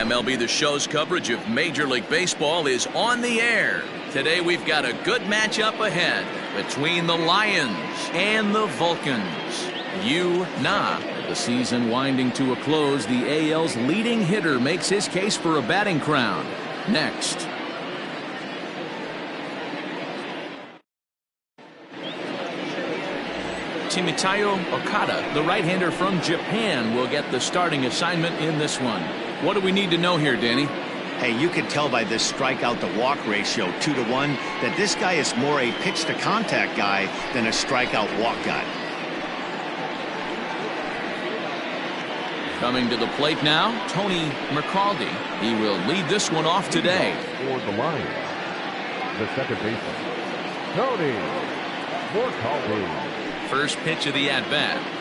MLB The Show's coverage of Major League Baseball is on the air. Today we've got a good matchup ahead between the Lions and the Vulcans. With the season winding to a close, the AL's leading hitter makes his case for a batting crown. Next. Timitayo Okada, the right-hander from Japan, will get the starting assignment in this one. What do we need to know here, Danny? Hey, you can tell by this strikeout to walk ratio 2-to-1 that this guy is more a pitch to contact guy than a strikeout walk guy. Coming to the plate now, Tony McCaldy. He will lead this one off today. For the Lions, the second baseman, Tony McCaldy. First pitch of the at-bat.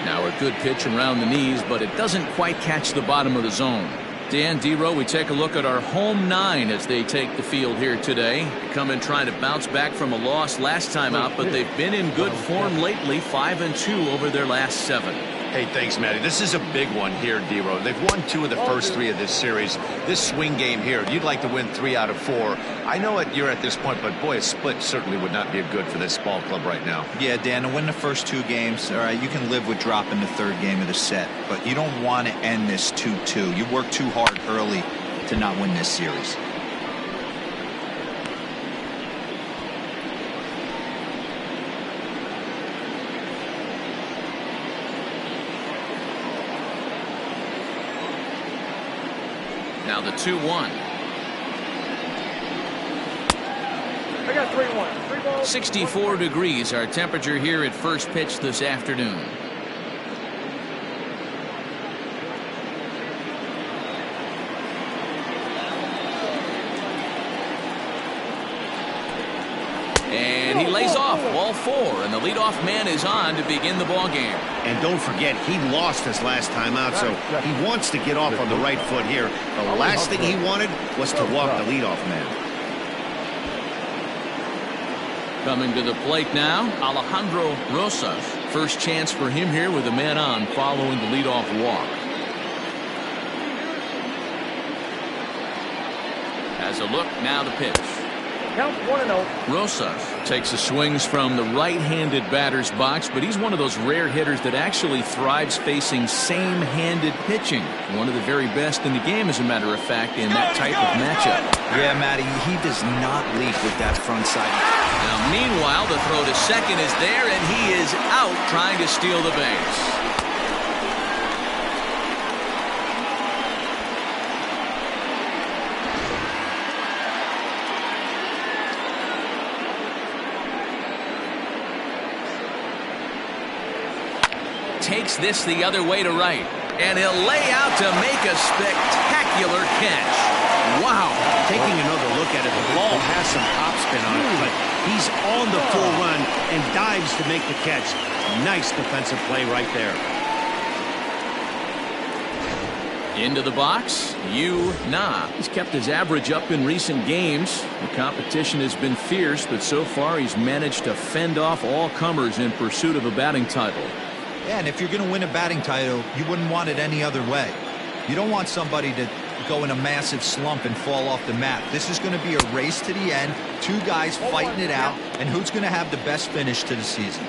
Now a good pitch around the knees, but it doesn't quite catch the bottom of the zone. Dan, D-Row, we take a look at our home nine as they take the field here today. They come in trying to bounce back from a loss last time out, but they've been in good form lately, 5-2 over their last 7. Hey, thanks, Matty. This is a big one here, D-Row. They've won 2 of the first 3 of this series. This swing game here, you'd like to win 3 out of 4. I know you're at this point, but boy, a split certainly would not be good for this ball club right now. Yeah, Dan, to win the first 2 games, all right, you can live with dropping the 3rd game of the set, but you don't want to end this 2-2. You work too hard early to not win this series. Now the 2-1. I got 3-1. 3 balls. 64 degrees our temperature here at first pitch this afternoon. And he lays off ball 4, and the leadoff man is on to begin the ball game. And don't forget, he lost his last time out, so he wants to get off on the right foot here. The last thing he wanted was to walk the leadoff man. Coming to the plate now, Alejandro Rosas. First chance for him here with a man on following the leadoff walk. As a look, now the pitch. Count 1-0. Rosas takes the swings from the right-handed batter's box, but he's one of those rare hitters that actually thrives facing same-handed pitching. One of the very best in the game, as a matter of fact, in that type of matchup. Yeah, Matty, he does not leap with that front side. Now, meanwhile, the throw to second is there, and he is out trying to steal the base. Takes this the other way to right, and he'll lay out to make a spectacular catch. Wow. Taking another look at it, the ball has some topspin on it, but he's on the full run and dives to make the catch. Nice defensive play right there. Into the box, He's kept his average up in recent games. The competition has been fierce, but so far he's managed to fend off all comers in pursuit of a batting title. Yeah, and if you're going to win a batting title, you wouldn't want it any other way. You don't want somebody to go in a massive slump and fall off the map. This is going to be a race to the end, 2 guys fighting it out, and who's going to have the best finish to the season.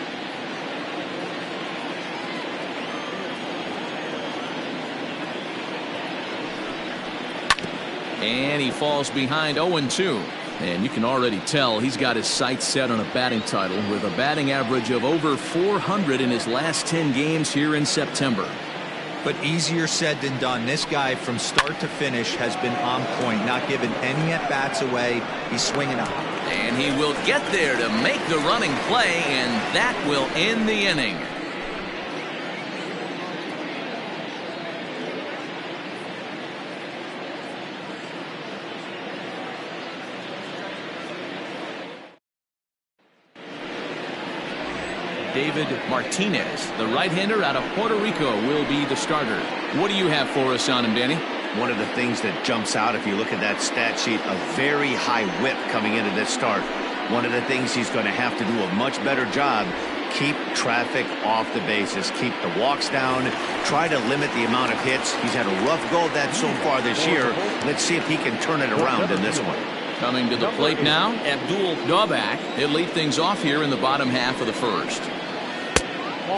And he falls behind 0-2. And you can already tell he's got his sights set on a batting title with a batting average of over 400 in his last 10 games here in September. But easier said than done. This guy from start to finish has been on point, not giving any at-bats away. He's swinging up. And he will get there to make the running play, and that will end the inning. David Martinez, the right-hander out of Puerto Rico, will be the starter. What do you have for us on him, Danny? One of the things that jumps out if you look at that stat sheet, a very high whip coming into this start. One of the things he's going to have to do a much better job keep traffic off the bases, keep the walks down, try to limit the amount of hits. He's had a rough go of that so far this year. Let's see if he can turn it around in this one. Coming to the plate now, Abdul Dawbak. He'll lead things off here in the bottom half of the first.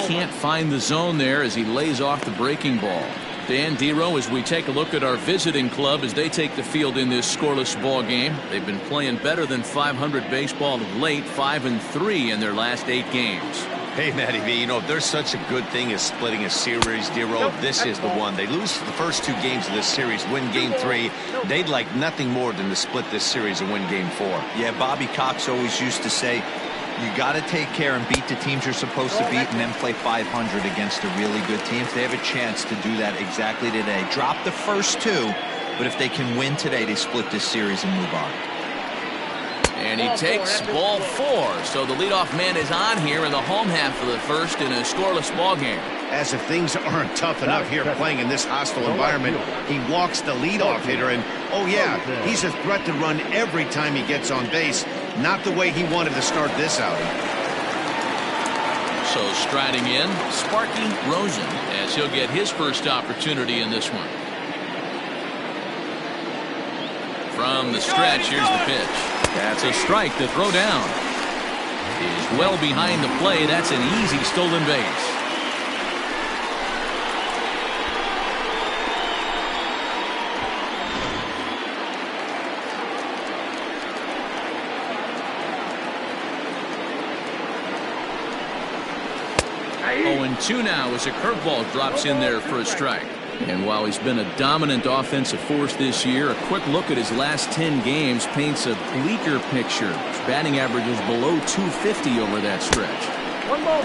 Can't find the zone there as he lays off the breaking ball. Dan Dero, as we take a look at our visiting club as they take the field in this scoreless ball game. They've been playing better than 500 baseball of late, 5-3 in their last 8 games. Hey, Matty V, you know, if there's such a good thing as splitting a series, Dero, this is the one. They lose the first 2 games of this series, win game 3. They'd like nothing more than to split this series and win game 4. Yeah, Bobby Cox always used to say, you got to take care and beat the teams you're supposed to beat and then play 500 against the really good teams. They have a chance to do that exactly today. Drop the first 2, but if they can win today, they split this series and move on. And he takes ball 4. So the leadoff man is on here in the home half of the first in a scoreless ball game. As if things aren't tough enough here playing in this hostile environment, he walks the leadoff hitter, and oh yeah, he's a threat to run every time he gets on base. Not the way he wanted to start this outing. So striding in, Sparky Rosen, as he'll get his first opportunity in this one. From the stretch, here's the pitch. That's a strike to throw down. Is well behind the play. That's an easy stolen base. And 2 now as a curveball drops in there for a strike. And while he's been a dominant offensive force this year, a quick look at his last 10 games paints a bleaker picture. His batting average is below 250 over that stretch.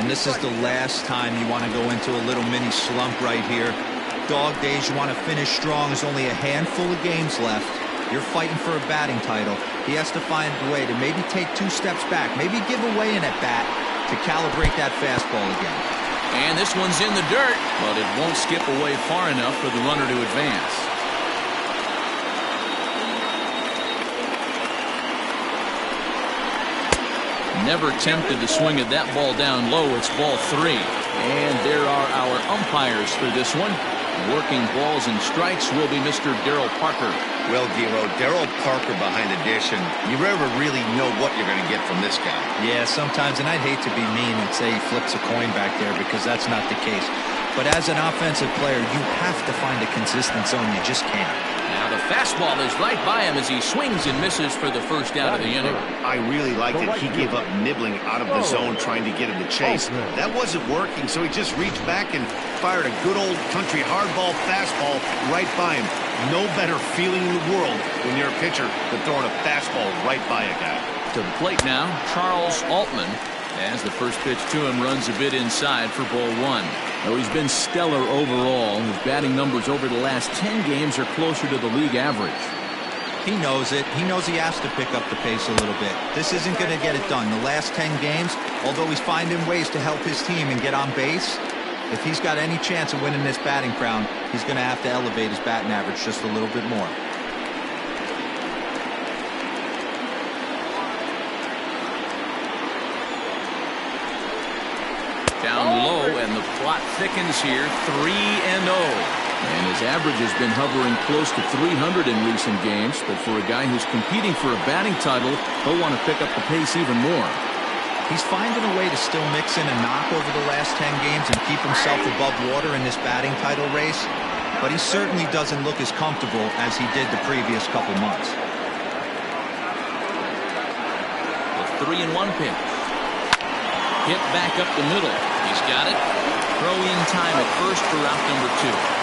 And this is the last time you want to go into a little mini slump right here. Dog days, you want to finish strong. There's only a handful of games left. You're fighting for a batting title. He has to find a way to maybe take 2 steps back, maybe give away an at-bat to calibrate that fastball again. And this one's in the dirt, but it won't skip away far enough for the runner to advance. Never tempted to swing at that ball down low. It's ball 3. And there are our umpires for this one. Working balls and strikes will be Mr. Darryl Parker. Well, Dero, Darryl Parker behind the dish, and you never really know what you're going to get from this guy. Yeah, sometimes, and I'd hate to be mean and say he flips a coin back there because that's not the case. But as an offensive player, you have to find a consistent zone. You just can't. Now the fastball is right by him as he swings and misses for the first out of the inning. I really liked it. He gave up nibbling out of the zone trying to get him to chase. That wasn't working, so he just reached back and fired a good old country hardball fastball right by him. No better feeling in the world when you're a pitcher than throwing a fastball right by a guy. To the plate now, Charles Altman, as the first pitch to him runs a bit inside for ball 1. Though he's been stellar overall, his batting numbers over the last 10 games are closer to the league average. He knows it. He knows he has to pick up the pace a little bit. This isn't going to get it done. The last 10 games, although he's finding ways to help his team and get on base, if he's got any chance of winning this batting crown, he's going to have to elevate his batting average just a little bit more. Down low, and the plot thickens here, 3-0. And his average has been hovering close to 300 in recent games, but for a guy who's competing for a batting title, he'll want to pick up the pace even more. He's finding a way to still mix in a knock over the last 10 games and keep himself above water in this batting title race, but he certainly doesn't look as comfortable as he did the previous couple months. The 3-1 pitch. Hit back up the middle. He's got it. Throw in time at first for out number 2.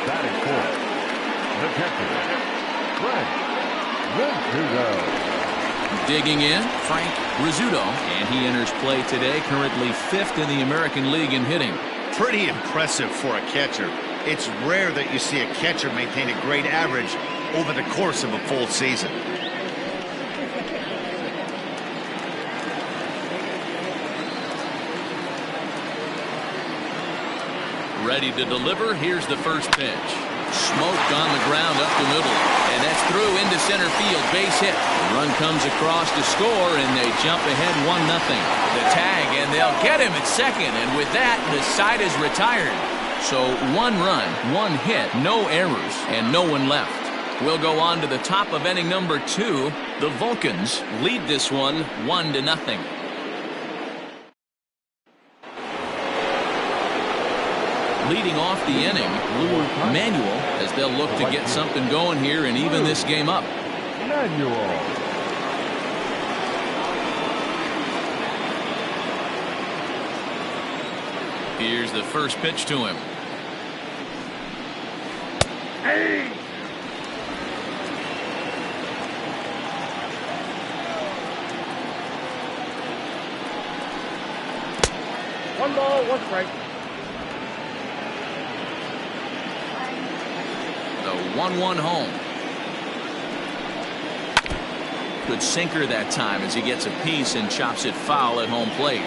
Batting fourth, the catcher, Frank Rizzuto. Digging in, Frank Rizzuto, and he enters play today, currently 5th in the American League in hitting. Pretty impressive for a catcher. It's rare that you see a catcher maintain a great average over the course of a full season. Ready to deliver. Here's the first pitch. Smoked on the ground up the middle. And that's through into center field. Base hit. The run comes across to score, and they jump ahead 1-0. The tag, and they'll get him at second. And with that, the side is retired. So 1 run, 1 hit, no errors, and no one left. We'll go on to the top of inning number 2. The Vulcans lead this one 1-0. Leading off the inning, Lou Manuel, as they'll look to get something going here and even this game up. Manuel. Here's the first pitch to him. Hey! 1 ball, 1 strike. The 1-1 home. Good sinker that time as he gets a piece and chops it foul at home plate.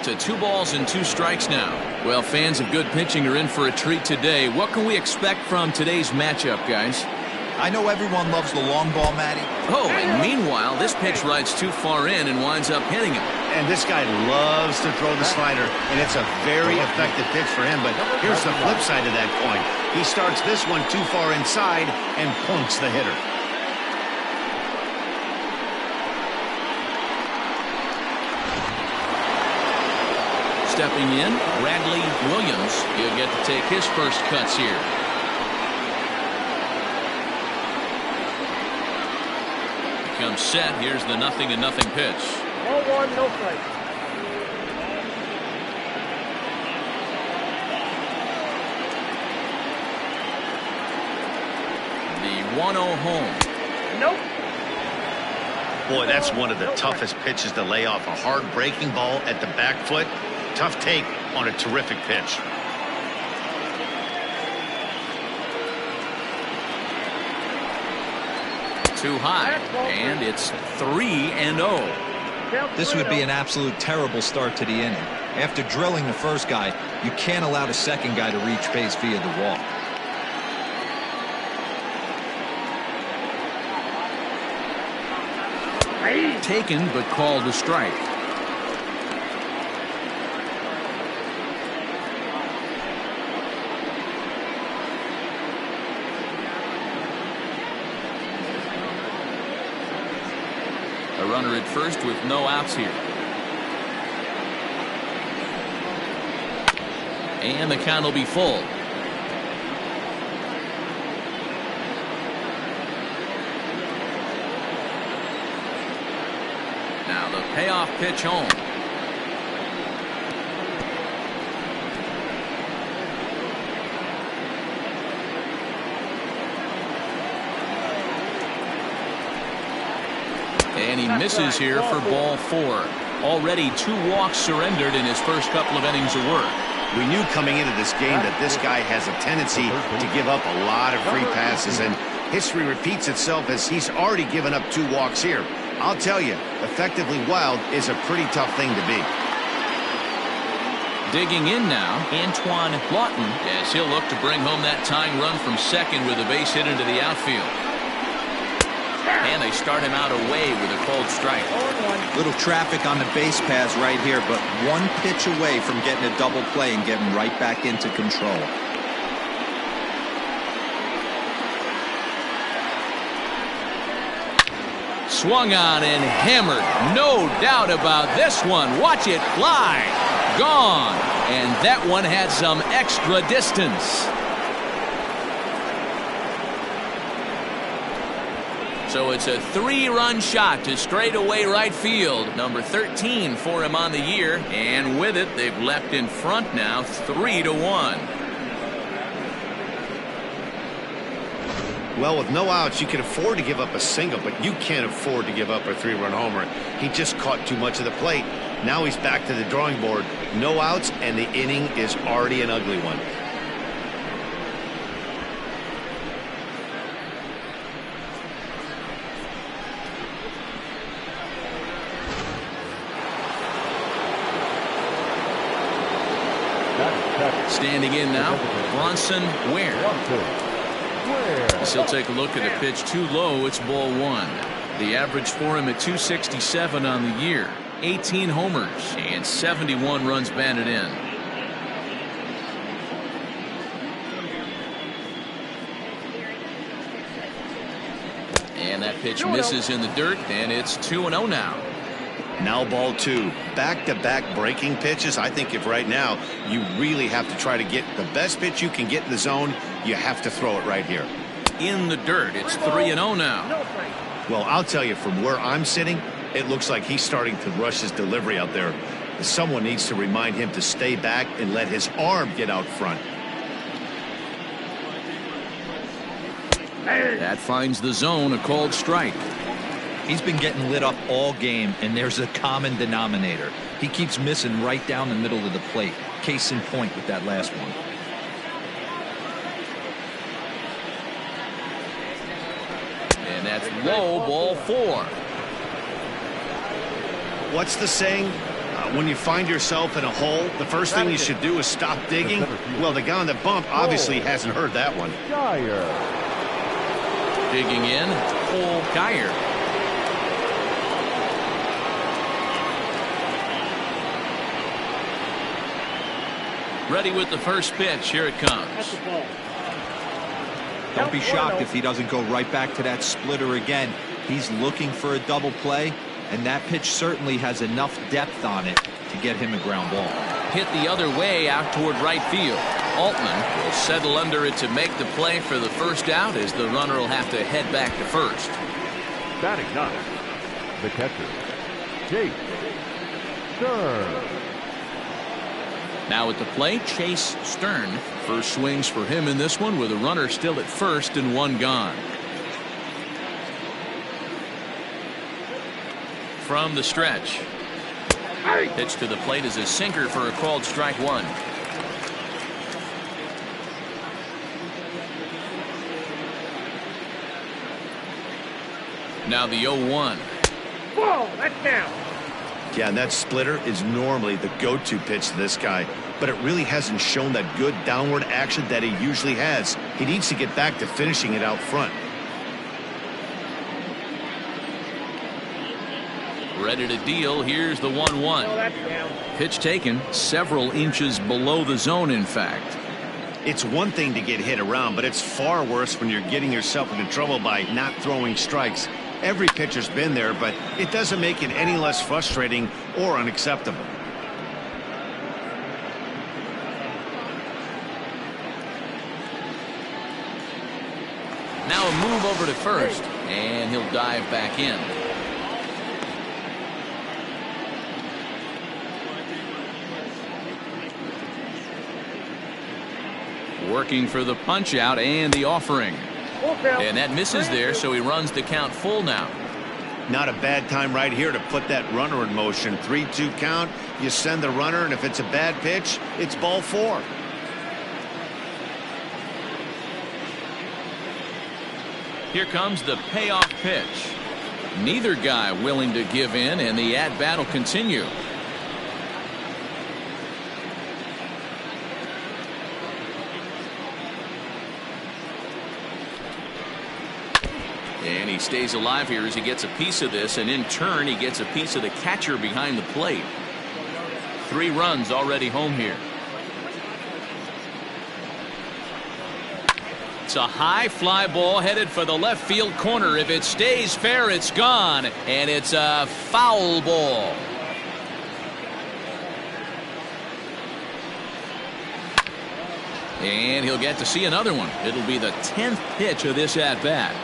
To 2 balls and 2 strikes now. Well, fans of good pitching are in for a treat today. What can we expect from today's matchup, guys? I know everyone loves the long ball, Matty. Oh, and meanwhile, this pitch rides too far in and winds up hitting him. And this guy loves to throw the slider, and it's a very effective pitch for him. But here's the flip side of that coin. He starts this one too far inside and points the hitter. Stepping in, Bradley Williams. He'll get to take his first cuts here. Becomes set. Here's the 0-0 pitch. 1-1, no strike. The 1-0 home. Nope. Boy, that's one of the toughest pitches to lay off. A hard breaking ball at the back foot. Tough take on a terrific pitch. Too high, and it's 3-0. This would be an absolute terrible start to the inning. After drilling the first guy, you can't allow the second guy to reach base via the walk. Taken, but called a strike. A runner at first with no outs here. And the count will be full. Now the payoff pitch home. And he misses here for ball 4. Already 2 walks surrendered in his first couple of innings of work. We knew coming into this game that this guy has a tendency to give up a lot of free passes, and history repeats itself as he's already given up 2 walks here. I'll tell you, effectively wild is a pretty tough thing to be. Digging in now, Antoine Lawton, as he'll look to bring home that tying run from second with a base hit into the outfield. And they start him out away with a cold strike. Little traffic on the base paths right here, but 1 pitch away from getting a double play and getting right back into control. Swung on and hammered. No doubt about this one. Watch it fly. Gone. And that one had some extra distance. So it's a 3-run shot to straightaway right field. Number 13 for him on the year. And with it, they've leapt in front now 3-1. Well, with no outs, you can afford to give up a single, but you can't afford to give up a 3-run homer. He just caught too much of the plate. Now he's back to the drawing board. No outs, and the inning is already an ugly one. Standing in now, Bronson Ware. 1-2. Ware. As he'll take a look at a pitch too low. It's ball one. The average for him at 267 on the year. 18 homers and 71 runs batted in. And that pitch misses in the dirt, and it's 2-0 now. Now ball two. Back-to-back breaking pitches. I think if right now you really have to try to get the best pitch you can get in the zone, you have to throw it right here. In the dirt, it's 3-0 now. Well, I'll tell you, from where I'm sitting, it looks like he's starting to rush his delivery out there. Someone needs to remind him to stay back and let his arm get out front. That finds the zone, a called strike. He's been getting lit up all game, and there's a common denominator. He keeps missing right down the middle of the plate. Case in point with that last one. And that's low, ball four. What's the saying? When you find yourself in a hole, the first thing you should do is stop digging. Well, the guy on the bump obviously hasn't heard that one. Geyer. Digging in, Cole Geyer. Ready with the first pitch. Here it comes. Don't be shocked if he doesn't go right back to that splitter again. He's looking for a double play, and that pitch certainly has enough depth on it to get him a ground ball. Hit the other way out toward right field. Altman will settle under it to make the play for the first out, as the runner will have to head back to first. Batting ninth, the catcher, Chase Stern. Now at the plate, Chase Stern. First swings for him in this one, with a runner still at first and one gone. From the stretch. Pitch to the plate is a sinker for a called strike one. Now the 0-1. Whoa, that's down. Yeah, and that splitter is normally the go-to pitch to this guy, but it really hasn't shown that good downward action that he usually has. He needs to get back to finishing it out front. Ready to deal. Here's the 1-1. Oh, that's down. Pitch taken several inches below the zone, in fact. It's one thing to get hit around, but it's far worse when you're getting yourself into trouble by not throwing strikes. Every pitcher's been there, but it doesn't make it any less frustrating or unacceptable. Now a move over to first, and he'll dive back in. Working for the punch out and the offering. And that misses there, so he runs the count full now. Not a bad time right here to put that runner in motion. 3-2 count. You send the runner, and if it's a bad pitch, it's ball four. Here comes the payoff pitch. Neither guy willing to give in, and the at-bat will continue. And he stays alive here as he gets a piece of this, and in turn he gets a piece of the catcher behind the plate. 3 runs already home here. It's a high fly ball headed for the left field corner. If it stays fair, it's gone, and it's a foul ball. And he'll get to see another one. It'll be the 10th pitch of this at-bat.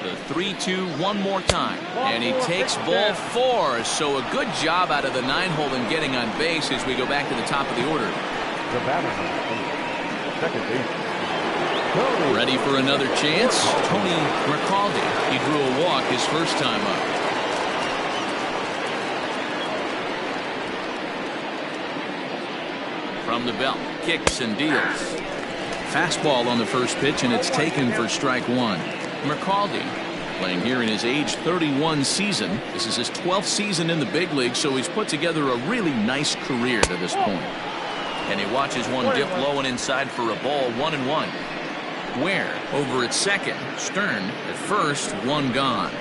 The 3-2 one more time, and he takes ball 4. So a good job out of the 9-hole in getting on base as we go back to the top of the order. The batter, second base, Tony. Ready for another chance? Tony Recalde. He drew a walk his first time up. From the belt, kicks and deals. Fastball on the first pitch, and it's taken for strike one. Recalde Playing here in his age 31 season. This is his 12th season in the big league, so he's put together a really nice career to this point. And he watches one dip low and inside for a ball. 1-1. Ware over at second. Stern at first. One gone.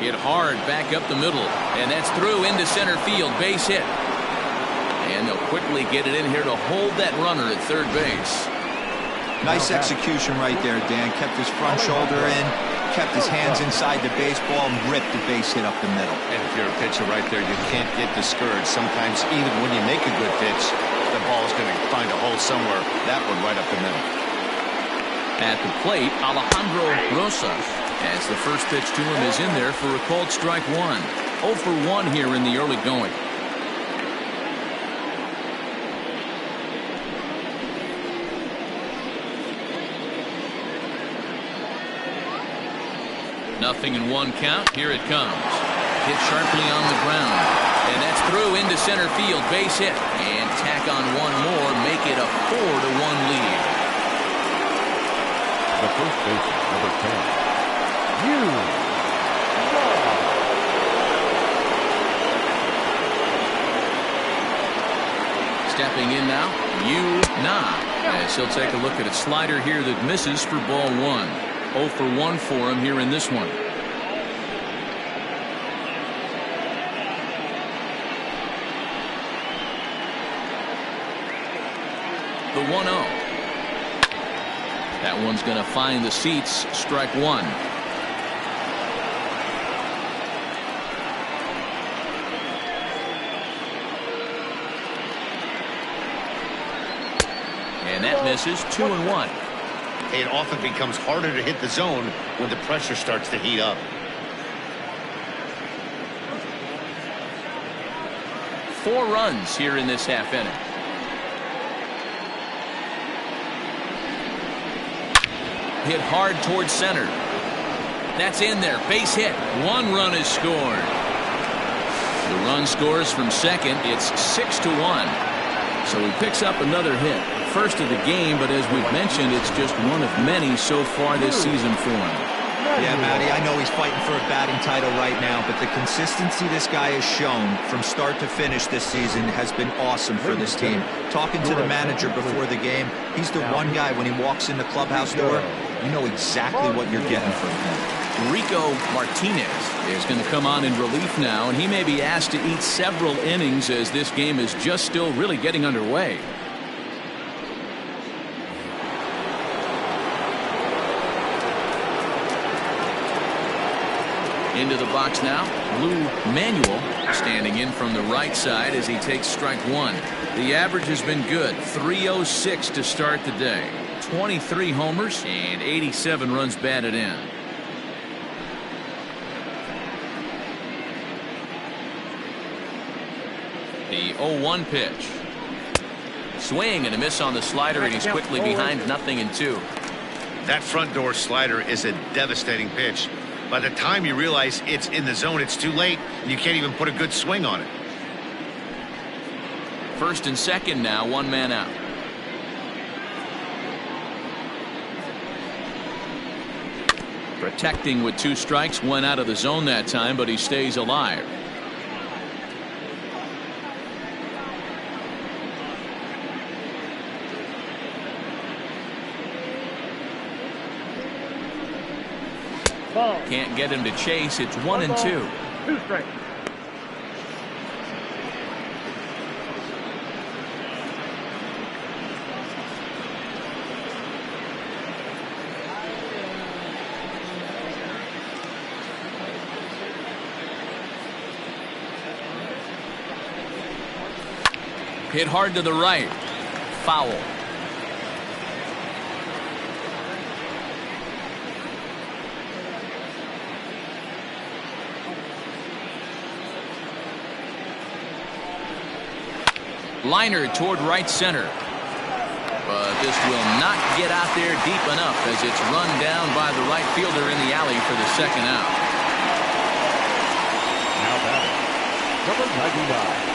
Hit hard back up the middle, and that's through into center field. Base hit. And they'll quickly get it in here to hold that runner at third base. Nice execution right there, Dan. Kept his front shoulder in, kept his hands inside the baseball, and ripped the base hit up the middle. And if you're a pitcher right there, you can't get discouraged. Sometimes even when you make a good pitch, the ball's going to find a hole somewhere. That one right up the middle. At the plate, Alejandro Rosas, as the first pitch to him is in there for a called strike one. 0 for 1 here in the early going. Nothing in one count. Here it comes. Hit sharply on the ground. And that's through into center field. Base hit. And tack on one more. Make it a 4-1 lead. The first baseman, number 10. Stepping in now, as he'll take a look at a slider here that misses for ball one. 0 for 1 for him here in this one. The 1-0. That one's going to find the seats. Strike one. And that misses. 2-1. It often becomes harder to hit the zone when the pressure starts to heat up. 4 runs here in this half inning. Hit hard towards center. That's in there. Base hit. 1 run is scored. The run scores from second. It's 6-1. So he picks up another hit. First of the game, but as we've mentioned, it's just one of many so far this season for him. Yeah, Matty, I know he's fighting for a batting title right now, but the consistency this guy has shown from start to finish this season has been awesome for this team. Talking to the manager before the game, he's the one guy when he walks in the clubhouse door, you know exactly what you're getting from him. Rico Martinez is going to come on in relief now, and he may be asked to eat several innings as this game is just still really getting underway. Into the box now, Lou Manuel standing in from the right side as he takes strike one. The average has been good, 306 to start the day. 23 homers and 87 runs batted in. The 0-1 pitch. Swing and a miss on the slider, and he's quickly behind 0-2. That front door slider is a devastating pitch. By the time you realize it's in the zone, it's too late, and you can't even put a good swing on it. First and second now, 1 man out. Protecting with 2 strikes, 1 out of the zone that time, but he stays alive. Can't get him to chase. It's 1-2. 2 strikes. Hit hard to the right. Foul. Liner toward right center. But this will not get out there deep enough as it's run down by the right fielder in the alley for the second out. Now batting, number 99.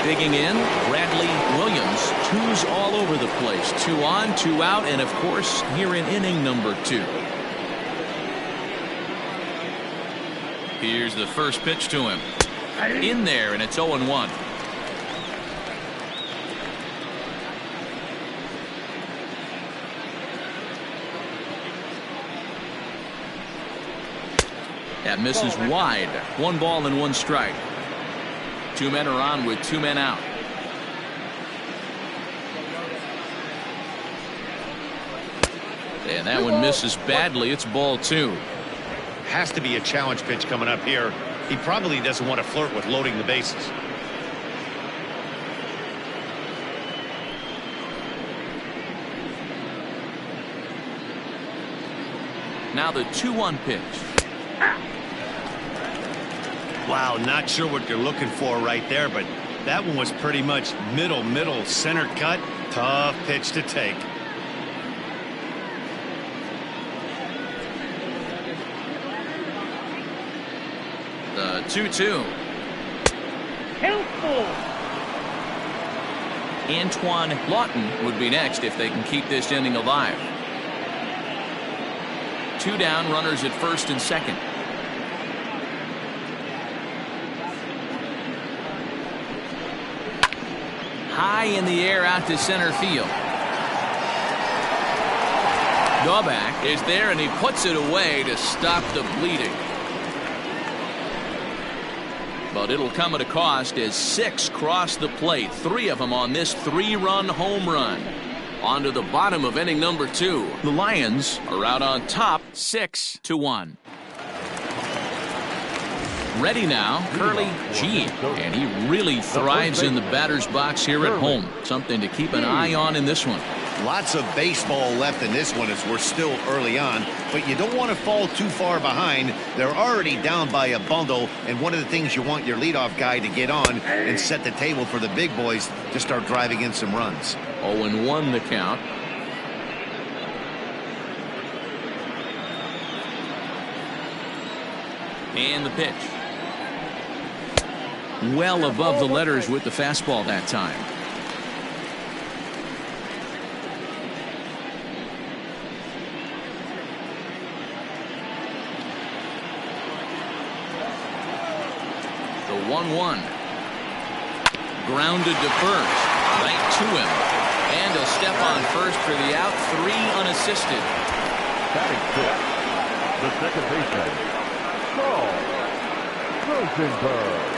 Digging in, Bradley Williams Twos all over the place. 2 on, 2 out, and of course here in inning number 2. Here's the first pitch to him. In there, and it's 0-1. That misses wide. 1 ball and 1 strike. 2 men are on with 2 men out. And that one misses badly. It's ball 2. Has to be a challenge pitch coming up here. He probably doesn't want to flirt with loading the bases. Now the 2-1 pitch. Wow, not sure what you're looking for right there, but that one was pretty much middle center cut. Tough pitch to take. The 2-2. Antoine Lawton would be next if they can keep this inning alive. 2 down, runners at first and second. High in the air out to center field. Daubach is there and he puts it away to stop the bleeding. But it'll come at a cost as 6 cross the plate. 3 of them on this 3-run home run. On to the bottom of inning number 2. The Lions are out on top 6-1. Ready now, Curly G. And he really thrives in the batter's box here at home. Something to keep an eye on in this one. Lots of baseball left in this one as we're still early on, but you don't want to fall too far behind. They're already down by a bundle, and one of the things you want your leadoff guy to get on and set the table for the big boys to start driving in some runs. 0-1 the count. And the pitch. Well above the letters with the fastball that time. The 1-1. Grounded to first. Right to him. And a step on first for the out. 3 unassisted. Batting fifth, the second baseman, Saul Rosenberg.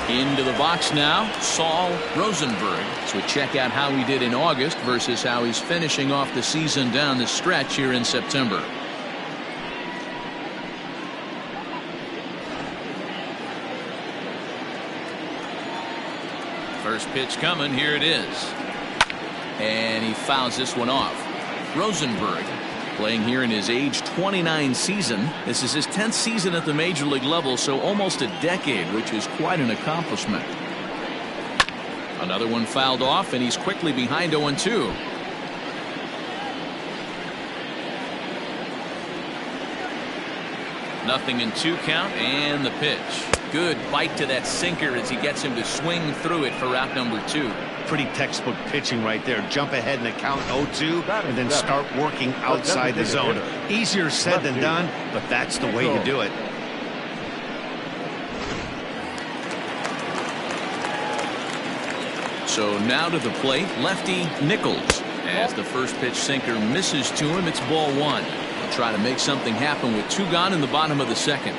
Into the box now, Saul Rosenberg. So we check out how he did in August versus how he's finishing off the season down the stretch here in September. First pitch coming, here it is. And he fouls this one off. Rosenberg playing here in his age 29 season. This is his 10th season at the major league level, so almost a decade, which is quite an accomplishment. Another one fouled off, and he's quickly behind 0-2. Nothing in 2 count, and the pitch. Good bite to that sinker as he gets him to swing through it for out number 2. Pretty textbook pitching right there. Jump ahead in the count 0-2 and then start working outside the zone. Easier said than done, but that's the way you do it. So now to the plate, lefty Nichols. As the first pitch sinker misses to him, it's ball 1. He'll try to make something happen with 2 gone in the bottom of the second.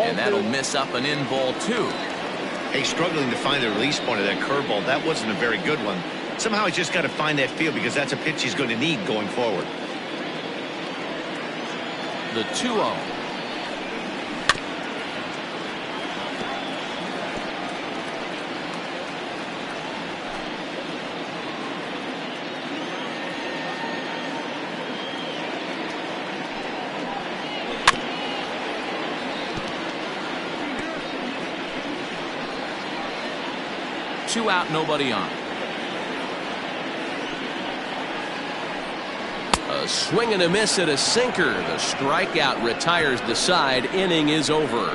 And that'll miss up and in ball 2. Hey, struggling to find the release point of that curveball. That wasn't a very good one. Somehow he's just got to find that feel because that's a pitch he's going to need going forward. The 2-0. Two out, nobody on. A swing and a miss at a sinker. The strikeout retires the side. Inning is over.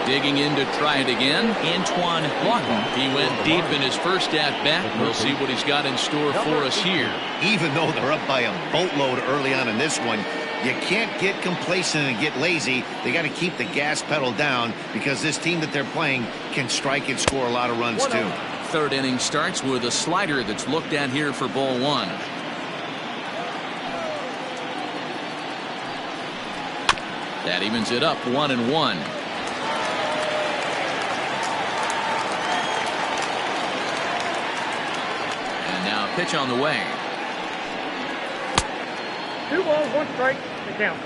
Digging in to try it again, Antoine Lawton. He went deep in his first at-bat. We'll see what he's got in store for us here. Even though they're up by a boatload early on in this one, you can't get complacent and get lazy. They got to keep the gas pedal down because this team that they're playing can strike and score a lot of runs too. Third inning starts with a slider that's looked at here for ball one. That evens it up 1-1. Pitch on the way. 2 balls, 1 strike, the count.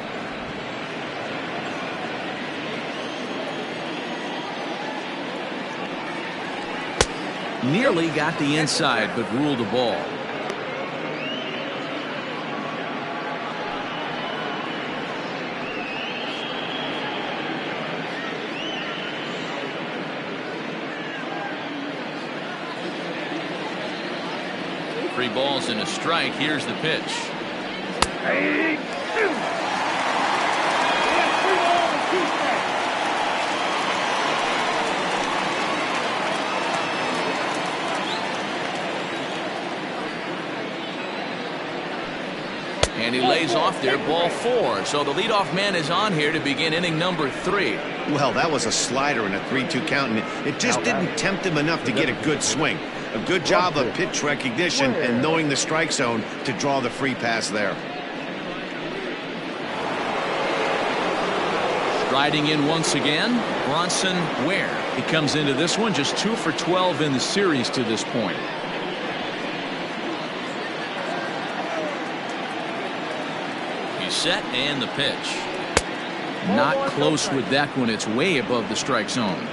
Nearly got the inside, but ruled the ball. Three balls and a strike. Here's the pitch. Hey, 2. Yeah, 3 balls and 2 strikes. And he lays off there, ball 4. So the leadoff man is on here to begin inning number 3. Well, that was a slider in a 3-2 count, and it just didn't tempt him enough to get a good swing. A good job of pitch recognition and knowing the strike zone to draw the free pass there. Striding in once again, Bronson Ware. He comes into this one just 2 for 12 in the series to this point. He's set and the pitch. Not close with that one. It's way above the strike zone.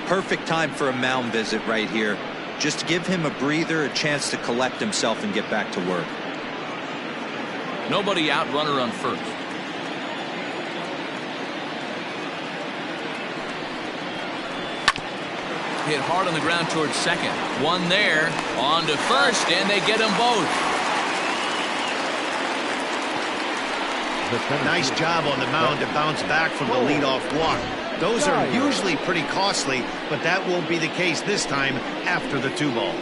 Perfect time for a mound visit right here. Just to give him a breather, a chance to collect himself and get back to work. Nobody out, runner on first. Hit hard on the ground towards second. One there, on to first, and they get them both. Nice job on the mound to bounce back from the leadoff walk. Those are usually pretty costly, but that won't be the case this time after the 2 ball.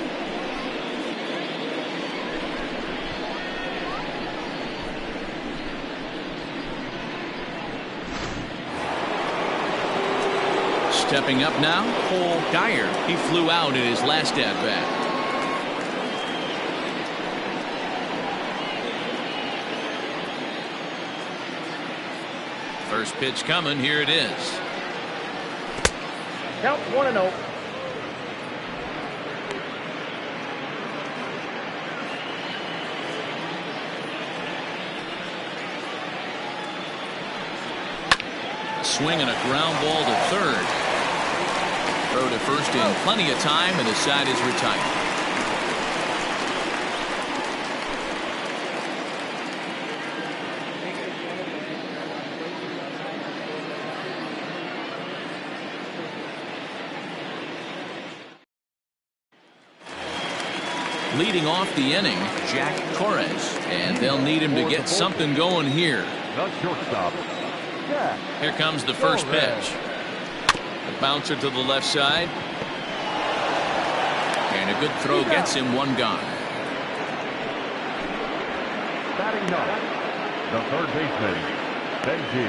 Stepping up now, Cole Geyer. He flew out in his last at-bat. First pitch coming. Here it is. Count 1-0. Swing and a ground ball to third. Throw to first in plenty of time, and the side is retired. Leading off the inning, Jack Torres, and they'll need him to get something going here. The shortstop. Here comes the first pitch. A bouncer to the left side, and a good throw gets him one gone. Batting ninth, the third baseman, Benji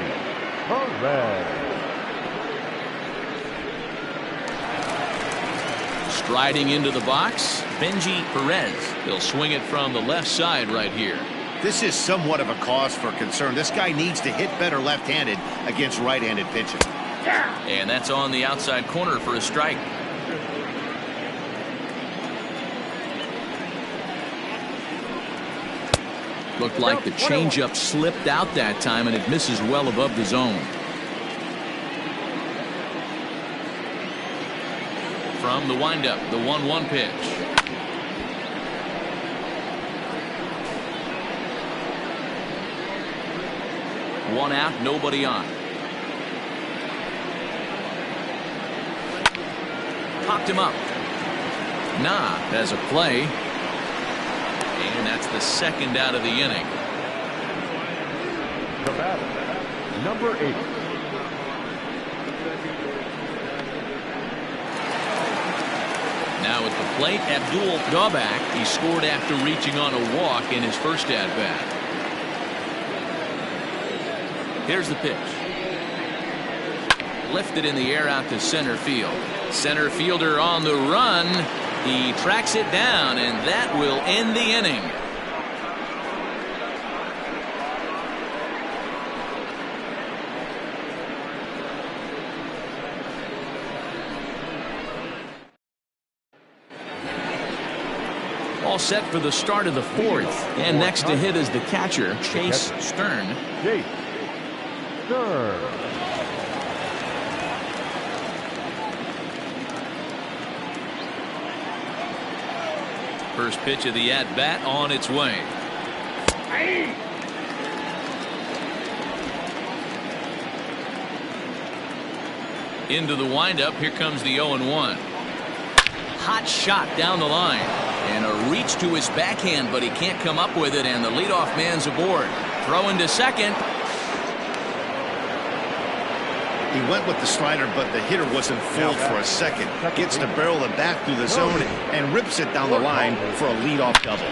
Perez. Striding into the box, Benji Perez. He'll swing it from the left side right here. This is somewhat of a cause for concern. This guy needs to hit better left-handed against right-handed pitching. And that's on the outside corner for a strike. Looked like the changeup slipped out that time, and it misses well above the zone. From the windup, the 1-1 pitch. One out, nobody on. Popped him up. Nah has a play. And that's the second out of the inning. The batter, number 8. Now at the plate, Abdul Gobak. He scored after reaching on a walk in his first at-bat. Here's the pitch. Lifted in the air out to center field. Center fielder on the run. He tracks it down, and that will end the inning. All set for the start of the fourth. And next to hit is the catcher, Chase Stern. Chase Stern. First pitch of the at-bat on its way. Into the windup. Here comes the 0-1. Hot shot down the line. And a reach to his backhand, but he can't come up with it, and the leadoff man's aboard. Throw into second. He went with the slider, but the hitter wasn't fooled for a second. Gets to barrel the bat through the zone and rips it down the line for a leadoff double.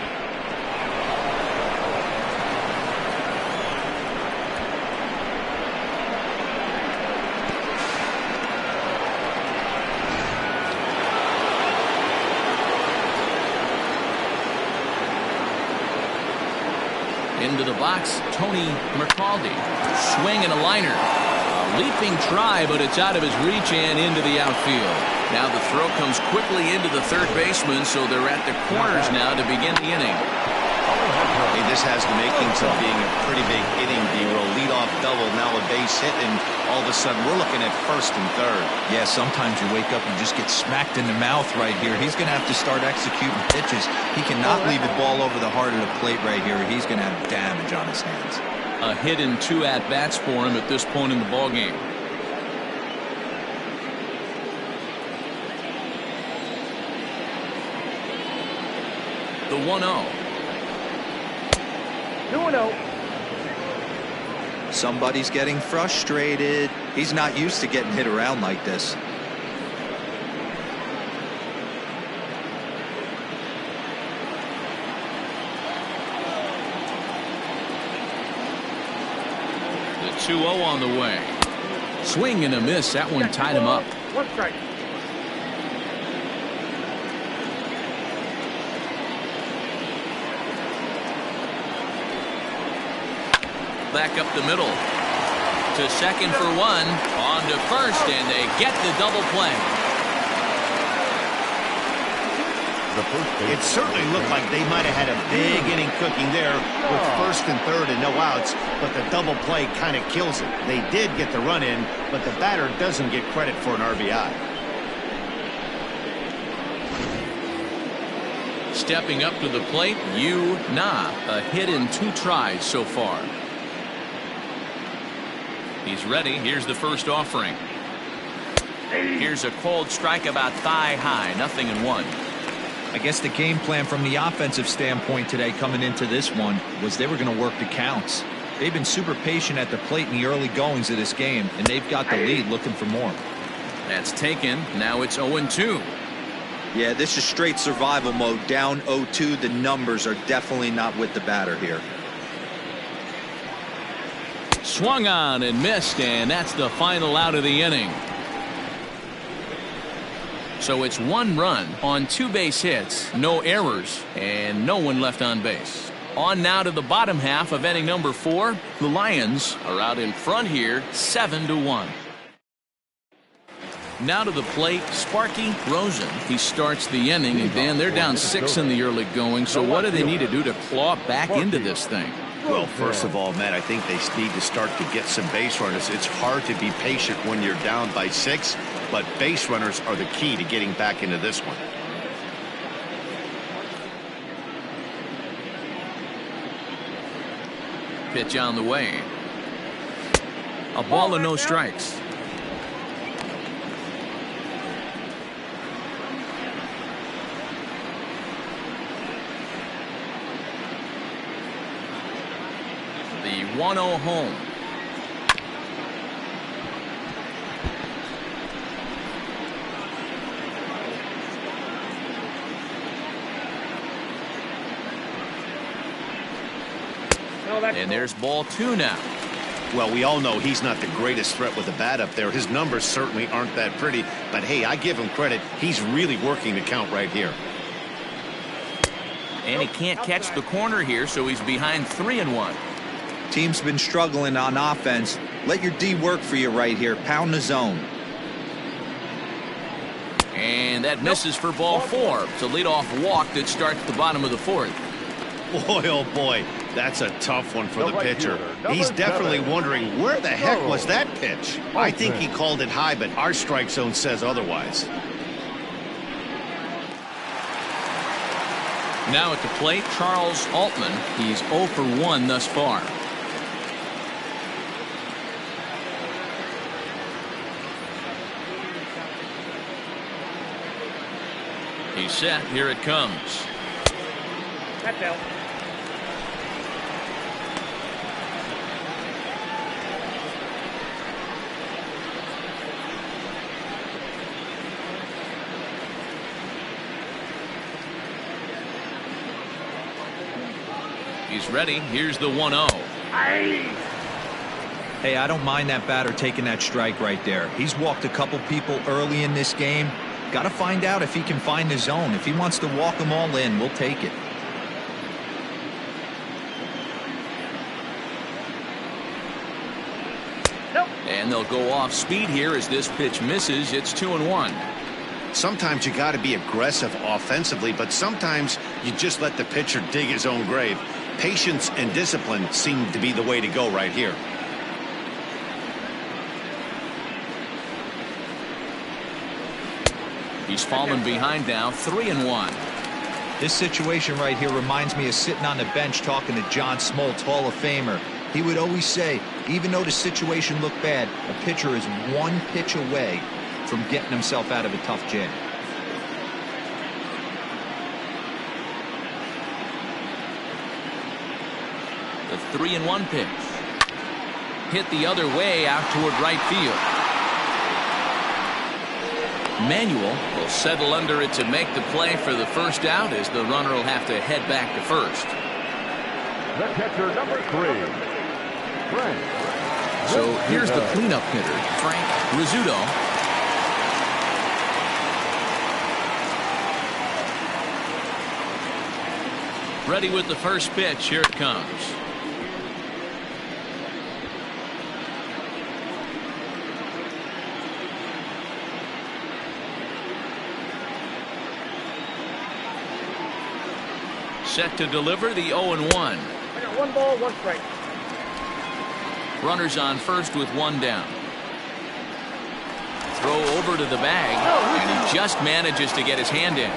Into the box, Tony Mercaldi. Swing and a liner. A leaping try, but it's out of his reach and into the outfield. Now the throw comes quickly into the third baseman, so they're at the corners now to begin the inning. Hey, this has the makings of being a pretty big inning, D-Roll. Leadoff double, now a base hit, and all of a sudden we're looking at first and third. Yeah, sometimes you wake up and just get smacked in the mouth right here. He's going to have to start executing pitches. He cannot leave a ball over the heart of the plate right here. He's going to have damage on his hands. A hit and 2 at-bats for him at this point in the ballgame. The 1-0. 2-0. Somebody's getting frustrated. He's not used to getting hit around like this. The 2-0 on the way. Swing and a miss. That one tied him up. One strike. Back up the middle. To second for one. On to first, and they get the double play. It certainly looked like they might have had a big inning cooking there with first and third and no outs, but the double play kind of kills it. They did get the run in, but the batter doesn't get credit for an RBI. Stepping up to the plate, Yu Na. A hit in 2 tries so far. He's ready. Here's the first offering. Here's a cold strike about thigh high. 0-1. I guess the game plan from the offensive standpoint today coming into this one was they were going to work the counts. They've been super patient at the plate in the early goings of this game, and they've got the lead looking for more. That's taken. Now it's 0-2. Yeah, this is straight survival mode. Down 0-2. The numbers are definitely not with the batter here. Swung on and missed, and that's the final out of the inning. So it's 1 run on 2 base hits, no errors, and no one left on base. On now to the bottom half of inning number 4. The Lions are out in front here, 7-1. Now to the plate, Sparky Rosen. He starts the inning, and Dan, they're down 6 in the early going, so what do they need to do to claw back into this thing? Well, first of all, Matt, I think they need to start to get some base runners. It's hard to be patient when you're down by 6, but base runners are the key to getting back into this one. Pitch on the way. A ball and no strikes. The 1-0 home. And there's ball 2 now. Well, we all know he's not the greatest threat with the bat up there. His numbers certainly aren't that pretty. But, hey, I give him credit. He's really working the count right here. And he can't catch the corner here, so he's behind 3-1. Team's been struggling on offense. Let your D work for you right here. Pound the zone. And that misses for ball 4. It's a leadoff walk that starts the bottom of the 4th. Boy, oh boy, that's a tough one for the pitcher. He's definitely wondering where the heck was that pitch. I think he called it high, but our strike zone says otherwise. Now at the plate, Charles Altman. He's 0 for 1 thus far. He's set. Here it comes. That's out. He's ready. Here's the 1-0. Hey, I don't mind that batter taking that strike right there. He's walked a couple people early in this game. Got to find out if he can find the zone. If he wants to walk them all in, we'll take it. And they'll go off speed here as this pitch misses. It's 2-1. Sometimes you got to be aggressive offensively, but sometimes you just let the pitcher dig his own grave. Patience and discipline seem to be the way to go right here. He's fallen behind now, 3-1. This situation right here reminds me of sitting on the bench talking to John Smoltz, Hall of Famer. He would always say, even though the situation looked bad, a pitcher is one pitch away from getting himself out of a tough jam. The 3-1 pitch. Hit the other way out toward right field. Manuel will settle under it to make the play for the first out as the runner will have to head back to first. The catcher, number 3, Frank. So here's the cleanup hitter, Frank Rizzuto. Ready with the first pitch. Here it comes. Set to deliver the 0-1. I got 1 ball, 1 strike. Runners on first with 1 down. Throw over to the bag, and he just manages to get his hand in.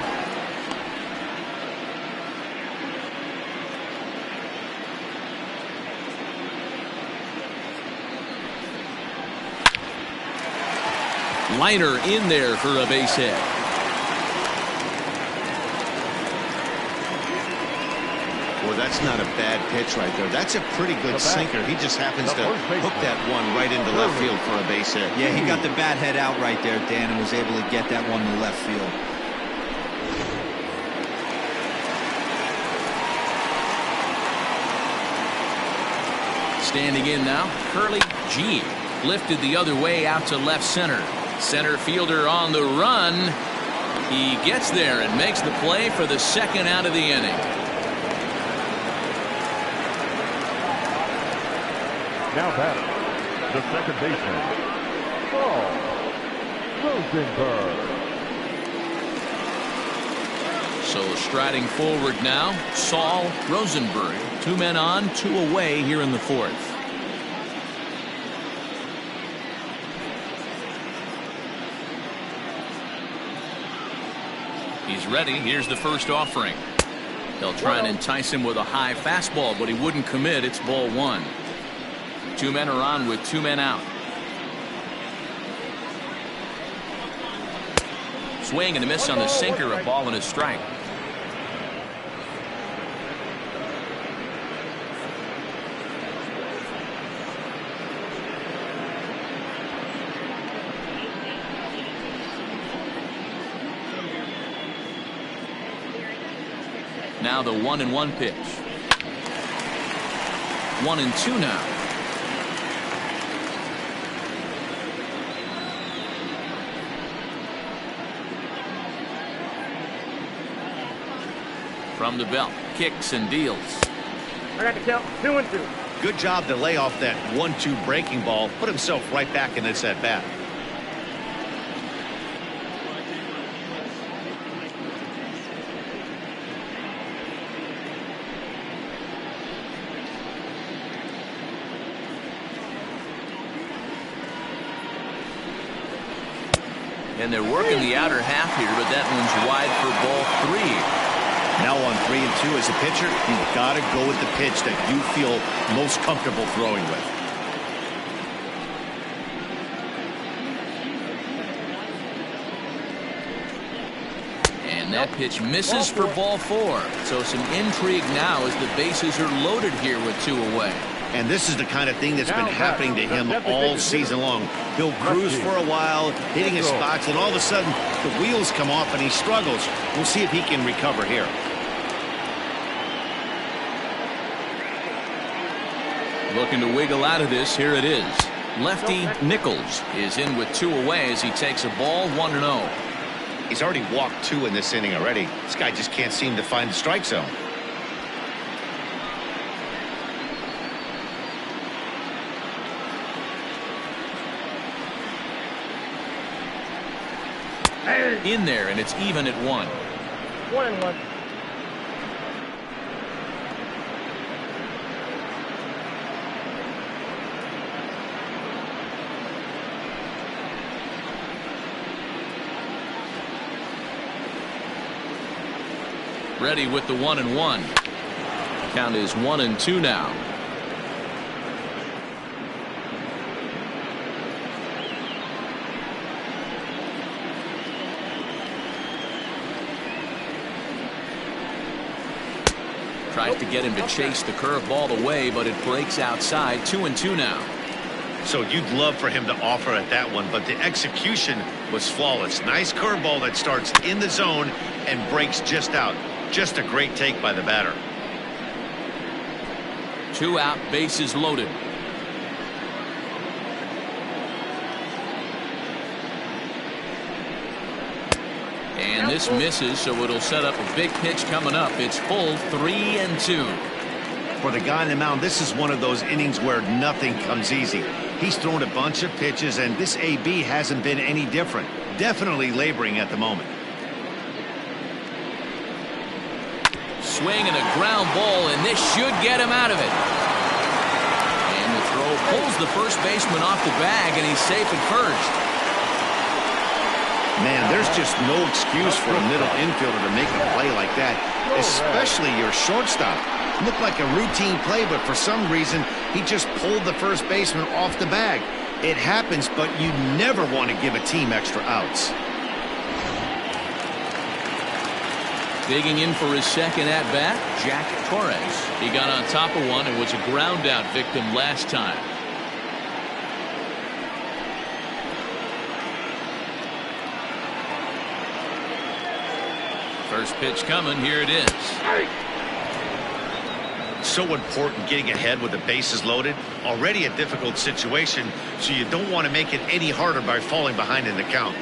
Liner in there for a base hit. Well, that's not a bad pitch right there. That's a pretty good sinker. He just happens to hook that one right into left field for a base hit. Yeah, he got the bat head out right there, Dan, and was able to get that one to left field. Standing in now, Curly G. Lifted the other way out to left center. Center fielder on the run. He gets there and makes the play for the second out of the inning. Now batter, the second baseman, Saul Rosenberg. So striding forward now, Saul Rosenberg. 2 men on, 2 away here in the 4th. He's ready. Here's the first offering. They'll try and entice him with a high fastball, but he wouldn't commit. It's ball 1. Two men are on with two men out. Swing and a miss on the sinker. A ball and a strike. Now the 1-1 pitch. 1-2 now. From the belt, kicks and deals. I got the count. 2-2. Good job to lay off that 1-2 breaking ball. Put himself right back in this at bat. And they're working the outer half here, but that one's wide for ball 3. Now on 3-2 as a pitcher, you've got to go with the pitch that you feel most comfortable throwing with. And that pitch misses for ball 4. So some intrigue now as the bases are loaded here with 2 away. And this is the kind of thing that's been happening to him all season long. He'll cruise for a while, hitting his spots, and all of a sudden the wheels come off and he struggles. We'll see if he can recover here. Looking to wiggle out of this. Here it is. Lefty Nichols is in with 2 away as he takes a ball 1-0. He's already walked 2 in this inning already. This guy just can't seem to find the strike zone. In there, and it's even at 1. 1-1. Ready with the 1-1. Count is 1-2 now. Tries to get him to chase the curveball away, but it breaks outside. 2-2 now. So you'd love for him to offer at that one, but the execution was flawless. Nice curveball that starts in the zone and breaks just out. Just a great take by the batter. 2 out, bases loaded. And this misses, so it'll set up a big pitch coming up. It's full 3-2. For the guy on the mound, this is one of those innings where nothing comes easy. He's thrown a bunch of pitches, and this AB hasn't been any different. Definitely laboring at the moment. Swing and a ground ball, and this should get him out of it. And the throw pulls the first baseman off the bag, and he's safe at first. Man, there's just no excuse for a middle infielder to make a play like that, especially your shortstop. Looked like a routine play, but for some reason, he just pulled the first baseman off the bag. It happens, but you never want to give a team extra outs. Digging in for his second at-bat, Jack Torres. He got on top of one and was a ground-out victim last time. First pitch coming. Here it is. So important getting ahead with the bases loaded. Already a difficult situation, so you don't want to make it any harder by falling behind in the count.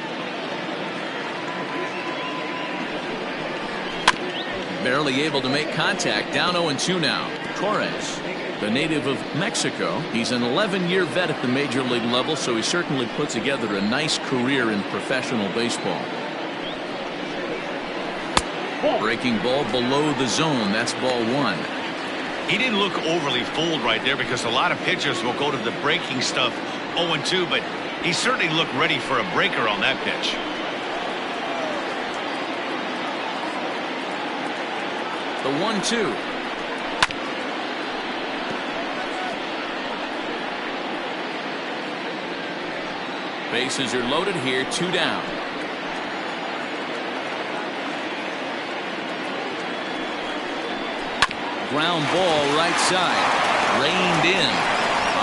Barely able to make contact. Down 0-2 now. Torres, the native of Mexico. He's an 11-year vet at the major league level, so he certainly put together a nice career in professional baseball. Breaking ball below the zone. That's ball 1. He didn't look overly fooled right there because a lot of pitchers will go to the breaking stuff 0-2, but he certainly looked ready for a breaker on that pitch. The 1-2. Bases are loaded here, 2 down. Ground ball right side. Reined in.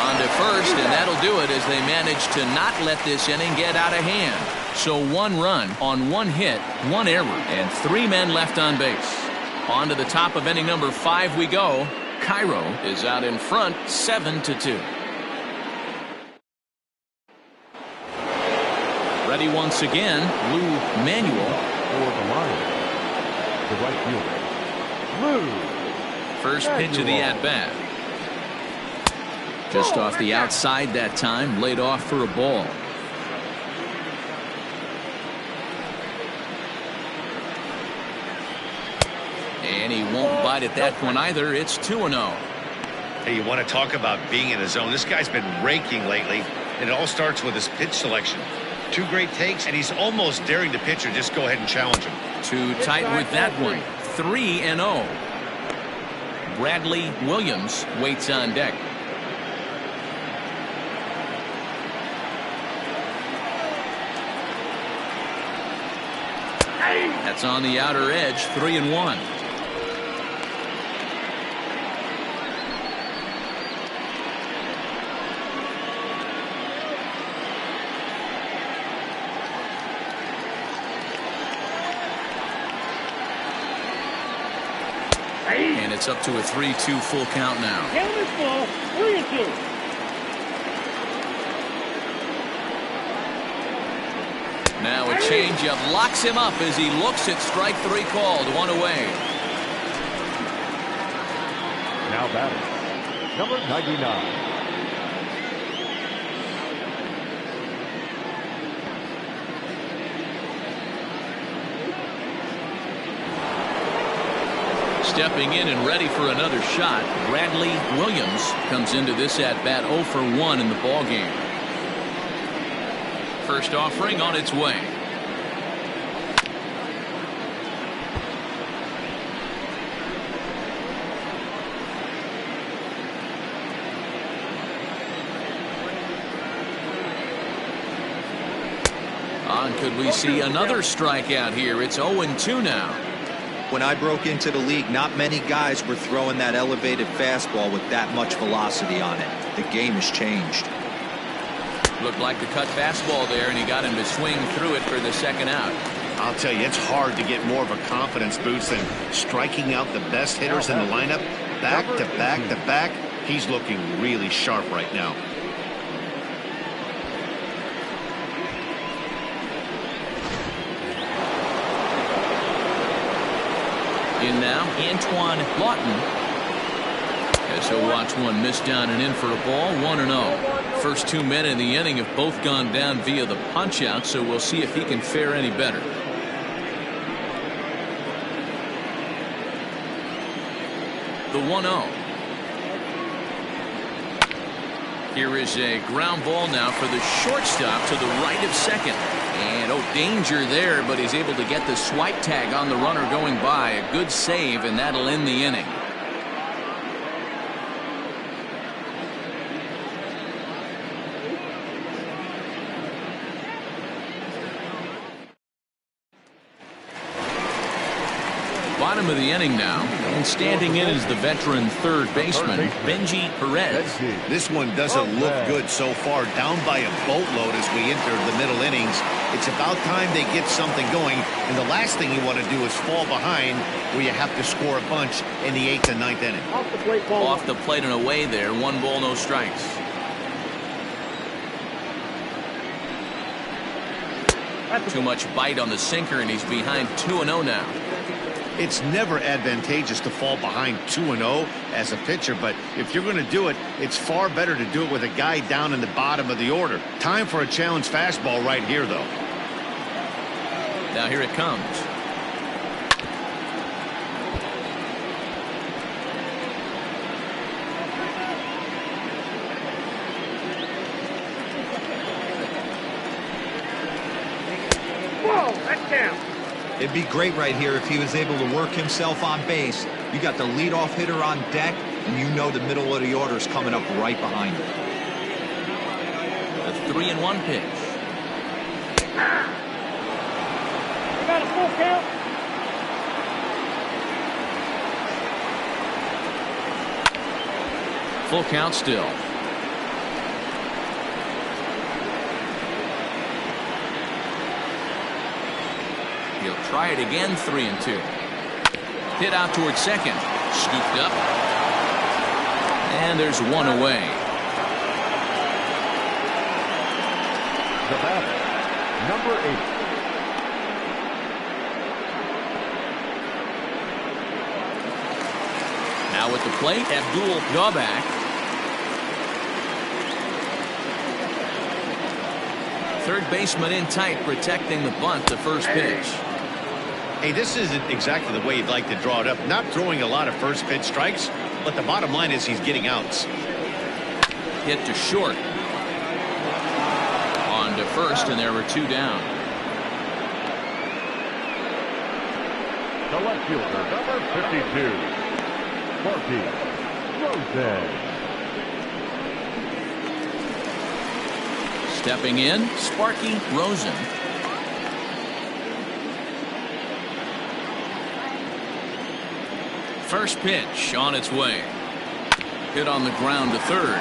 On to first, and that'll do it as they manage to not let this inning get out of hand. So 1 run on 1 hit, 1 error, and 3 men left on base. On to the top of inning number 5 we go. Cairo is out in front, 7-2. Ready once again, Lou Manuel. For the Lions, the right fielder, Lou. First pitch of the at-bat. Just off the outside that time, laid off for a ball. And he won't bite at that one either. It's 2-0. Hey, you want to talk about being in the zone? This guy's been raking lately, and it all starts with his pitch selection. 2 great takes, and he's almost daring the pitcher just go ahead and challenge him. Too tight with that one. 3-0. Bradley Williams waits on deck. That's on the outer edge, 3-1. And it's up to a 3-2 full count now. Count is full, 3-2. Now a changeup locks him up as he looks at strike 3 called. 1 away. Now batting, number 99. Stepping in and ready for another shot, Bradley Williams comes into this at-bat 0 for 1 in the ballgame. First offering on its way. Could we see another strikeout here? It's 0-2 now. When I broke into the league, not many guys were throwing that elevated fastball with that much velocity on it. The game has changed. Looked like the cut fastball there, and he got him to swing through it for the second out. I'll tell you, it's hard to get more of a confidence boost than striking out the best hitters in the lineup. Back to back to back. He's looking really sharp right now. In now, Antoine Lawton. As he'll watch one miss down and in for a ball, 1-0. First 2 men in the inning have both gone down via the punch-out, so we'll see if he can fare any better. The 1-0. Here is a ground ball now for the shortstop to the right of second. And danger there, but he's able to get the swipe tag on the runner going by. A good save, and that'll end the inning. Bottom of the inning now, and standing in is the veteran third baseman, Benji Perez. This one doesn't look good so far. Down by a boatload as we enter the middle innings. It's about time they get something going, and the last thing you want to do is fall behind where you have to score a bunch in the 8th and 9th inning. Off the plate, ball. Off the plate and away there. 1 ball, no strikes. Too much bite on the sinker, and he's behind 2-0 now. It's never advantageous to fall behind 2-0 as a pitcher, but if you're going to do it, it's far better to do it with a guy down in the bottom of the order. Time for a challenge fastball right here, though. Now here it comes. Whoa, that's down. It'd be great right here if he was able to work himself on base. You got the leadoff hitter on deck, and you know the middle of the order is coming up right behind him. The 3-1 pitch. We got a full count. Full count still. He'll try it again, 3-2. Hit out towards second. Scooped up. And there's one away. The batter, number 8. Now at the plate, Abdul Gobak. Third baseman in tight, protecting the bunt to first pitch. Hey, this isn't exactly the way you'd like to draw it up. Not throwing a lot of first pitch strikes, but the bottom line is he's getting outs. Hit to short. On to first, and there were 2 down. The left fielder, number 52, Sparky Rosen. Stepping in, Sparky Rosen. First pitch on its way. Hit on the ground to third.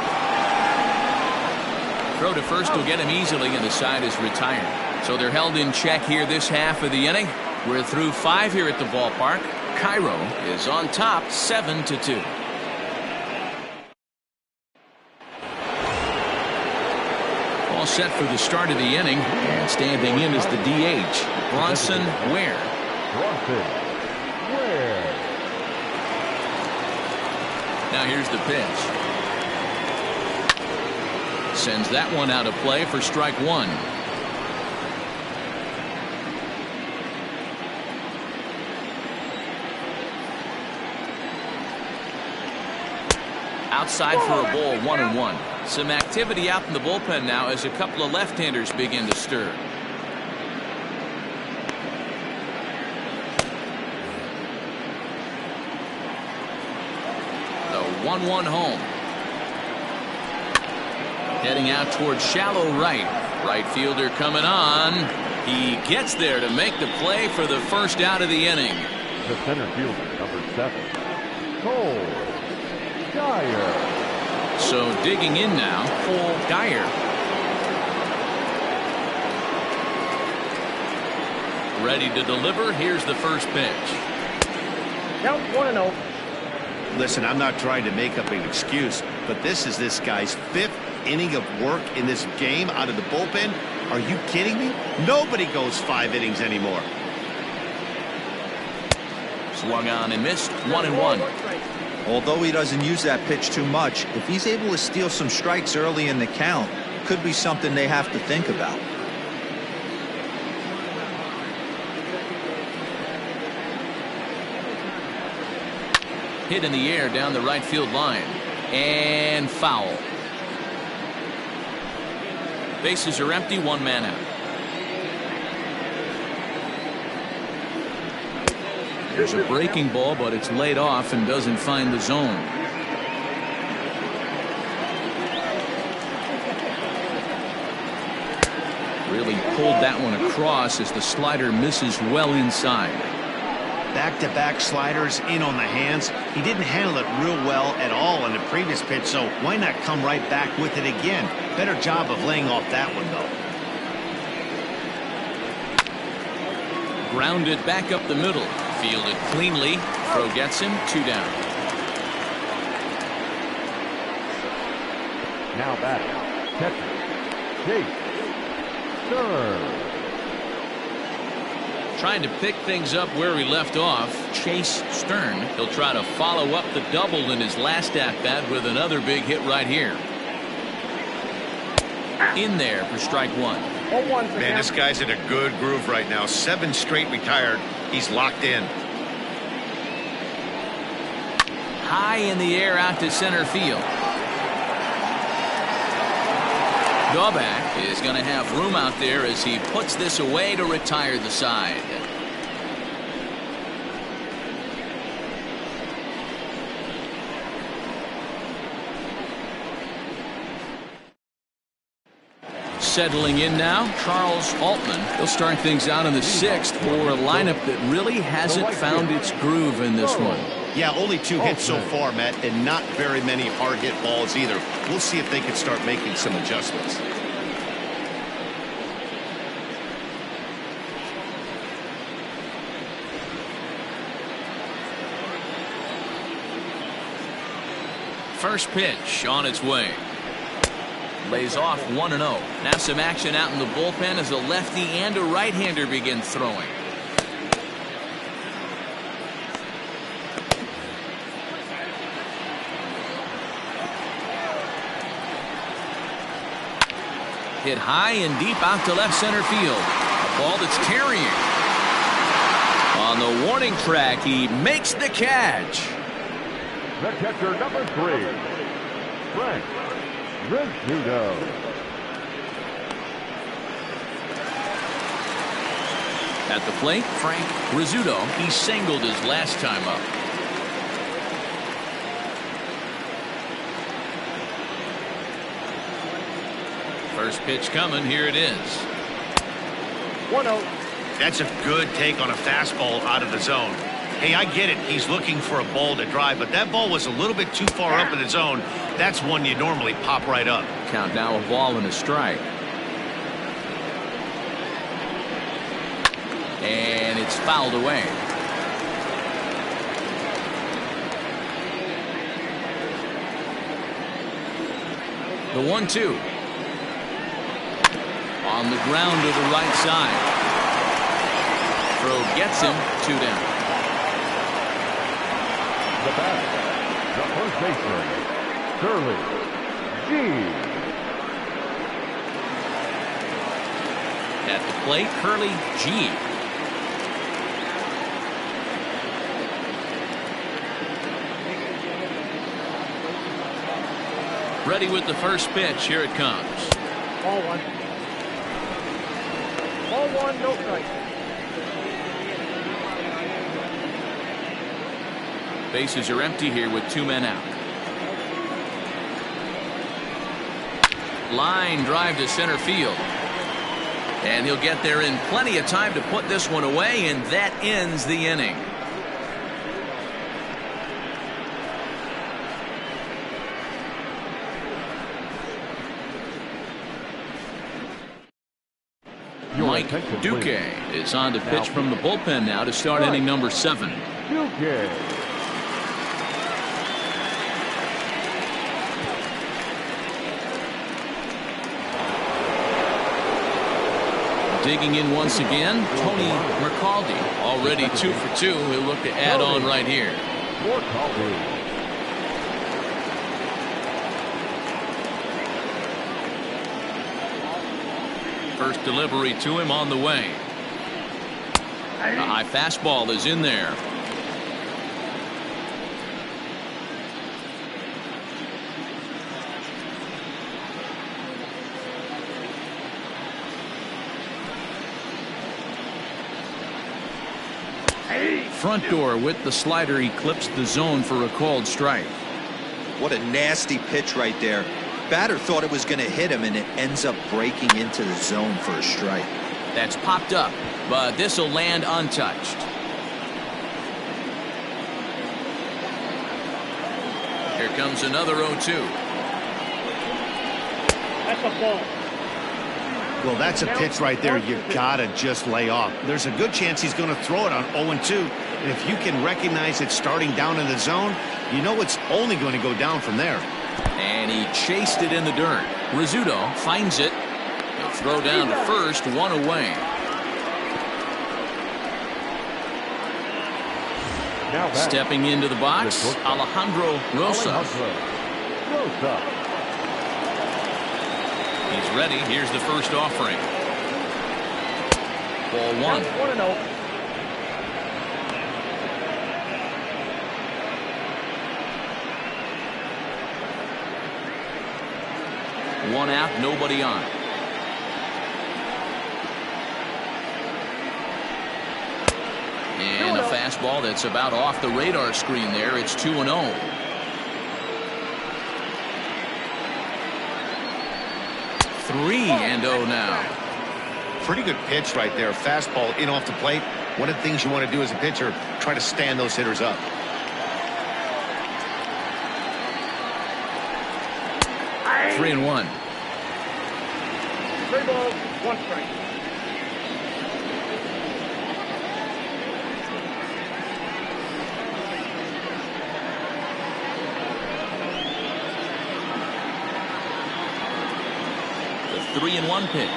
Throw to first will get him easily, and the side is retired. So they're held in check here this half of the inning. We're through 5 here at the ballpark. Cairo is on top, 7-2. All set for the start of the inning, and standing in is the DH, Bronson Ware. Bronson Ware. Now here's the pitch. Sends that one out of play for strike 1. Outside for a ball, 1-1. Some activity out in the bullpen now as a couple of left-handers begin to stir. The 1-1 home. Heading out towards shallow right. Right fielder coming on. He gets there to make the play for the first out of the inning. The center fielder, number 7, Cole Dyer. So digging in now, Cole Dyer. Ready to deliver. Here's the first pitch. Count 1-0. Listen, I'm not trying to make up an excuse, but this is this guy's 5th inning of work in this game out of the bullpen. Are you kidding me? Nobody goes 5 innings anymore. Swung on and missed. 1-1. Although he doesn't use that pitch too much, if he's able to steal some strikes early in the count, could be something they have to think about. Hit in the air down the right field line. And foul. Bases are empty, 1 man out. There's a breaking ball, but it's laid off and doesn't find the zone. Really pulled that one across as the slider misses well inside. Back-to-back sliders in on the hands. He didn't handle it real well at all in the previous pitch, so why not come right back with it again? Better job of laying off that one, though. Grounded back up the middle. Fielded cleanly. Throw gets him. 2 down. Now batting, catcher, Chase Stern. Trying to pick things up where he left off. Chase Stern. He'll try to follow up the double in his last at-bat with another big hit right here. In there for strike 1. Man, this guy's in a good groove right now. 7 straight retired. He's locked in. High in the air out to center field. Gobak is going to have room out there as he puts this away to retire the side. Settling in now, Charles Altman. He'll start things out in the 6th for a lineup that really hasn't found its groove in this one. Yeah, only 2 hits so far, Matt, and not very many hard hit balls either. We'll see if they can start making some adjustments. First pitch on its way. Lays off 1-0. Now some action out in the bullpen as a lefty and a right-hander begin throwing. Hit high and deep out to left center field. A ball that's carrying. On the warning track, he makes the catch. The catcher, number 3, Frank Rizzuto. At the plate, Frank Rizzuto. He singled his last time up. First pitch coming. Here it is. 1-0. That's a good take on a fastball out of the zone. Hey, I get it. He's looking for a ball to drive, but that ball was a little bit too far up in the zone. That's one you normally pop right up. Count now, a ball and a strike. And it's fouled away. The 1-2. On the ground to the right side. Throw gets him, 2 down. The batter, the first baseman, Curly G. At the plate, Curly G. Ready with the first pitch. Here it comes. Ball 1. Ball 1, no strike. Bases are empty here with 2 men out. Line drive to center field. And he'll get there in plenty of time to put this one away, and that ends the inning. Mike Duque is on to pitch from the bullpen now to start inning number 7. Duque. Digging in once again, Tony Mercaldi. Already 2 for 2. He'll look to add on right here. First delivery to him on the way. A high fastball is in there. Front door with the slider, he clips the zone for a called strike. What a nasty pitch right there. Batter thought it was going to hit him, and it ends up breaking into the zone for a strike. That's popped up, but this will land untouched. Here comes another 0-2. That's a ball. Well, that's a pitch right there you gotta just lay off. There's a good chance he's going to throw it on 0-2. And if you can recognize it starting down in the zone, you know it's only going to go down from there. And he chased it in the dirt. Rizzuto finds it. He'll throw down to first, 1 away. Stepping into the box, Alejandro Rosa. He's ready. Here's the first offering. Ball 1. 1-0. One out, nobody on. And a fastball that's about off the radar screen there. It's 2-0. 3-0 now. Pretty good pitch right there. Fastball in off the plate. One of the things you want to do as a pitcher, try to stand those hitters up. 3-1. 3 balls, 1 strike. The 3-1 pitch.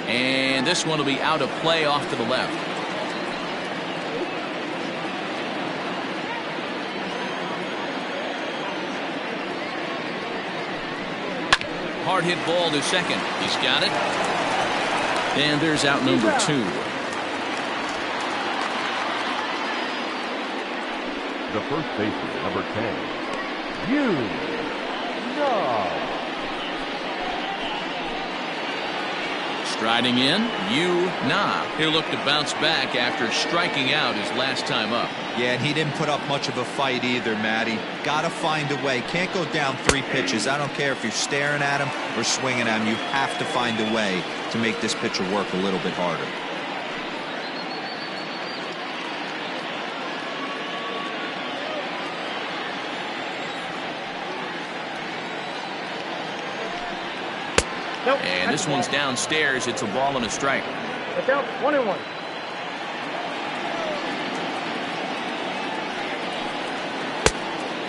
And this one will be out of play off to the left. Hard hit ball to second. He's got it. And there's out number 2. The first baseman, number 10. Striding in, He'll look to bounce back after striking out his last time up. Yeah, and he didn't put up much of a fight either, Matty. Got to find a way. Can't go down 3 pitches. I don't care if you're staring at him or swinging at him. You have to find a way to make this pitcher work a little bit harder. Nope. And this one's downstairs. It's a ball and a strike. Look out, 1-1.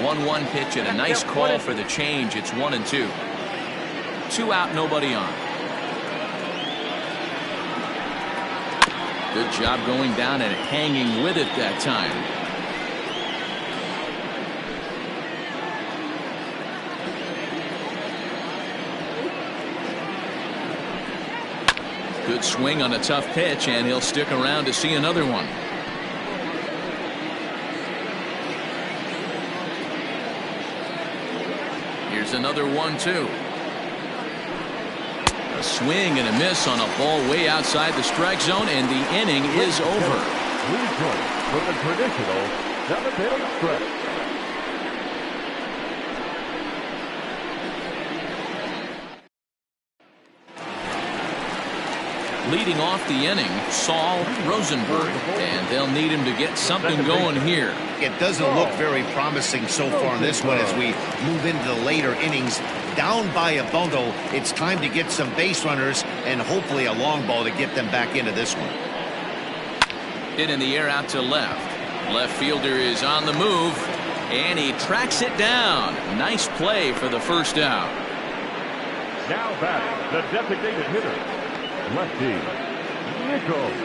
1-1 pitch and a nice call for the change. It's 1-2. 2 out, nobody on. Good job going down and hanging with it that time. Good swing on a tough pitch, and he'll stick around to see another one. Here's another 1-2. A swing and a miss on a ball way outside the strike zone, and the inning is over. Rejoin with the traditional 7th-inning stretch. Leading off the inning, Saul Rosenberg, and they'll need him to get something going here. It doesn't look very promising so far in this one as we move into the later innings. Down by a bundle, it's time to get some base runners and hopefully a long ball to get them back into this one. Hit in the air out to left. Left fielder is on the move, and he tracks it down. Nice play for the first out. Now batting, the designated hitter, lefty Nichols.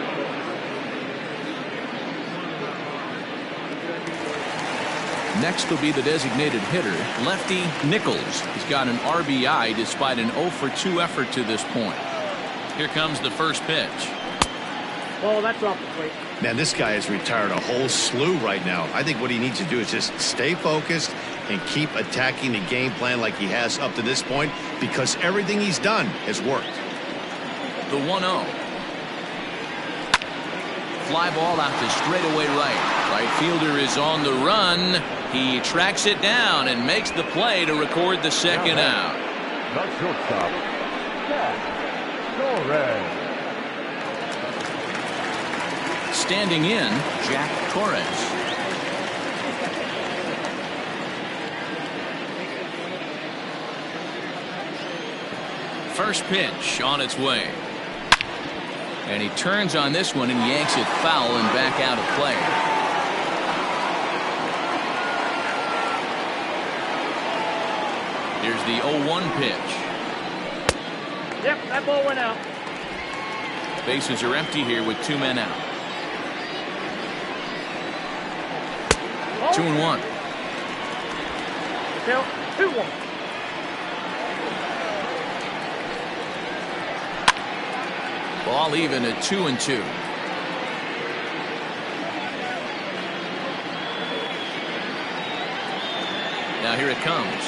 Next will be the designated hitter, lefty Nichols. He's got an RBI despite an 0-for-2 effort to this point. Here comes the first pitch. Oh, that's off the plate. Man, this guy has retired a whole slew right now. I think what he needs to do is just stay focused and keep attacking the game plan like he has up to this point, because everything he's done has worked. The 1-0. Fly ball out to straightaway right. Right fielder is on the run. He tracks it down and makes the play to record the second out. The shortstop, Jack Torres. Standing in, Jack Torres. First pitch on its way. And he turns on this one and yanks it foul and back out of play. Here's the 0-1 pitch. Yep, that ball went out. Bases are empty here with 2 men out. 2-1. Count 2-1. Ball even at 2-2. Now here it comes.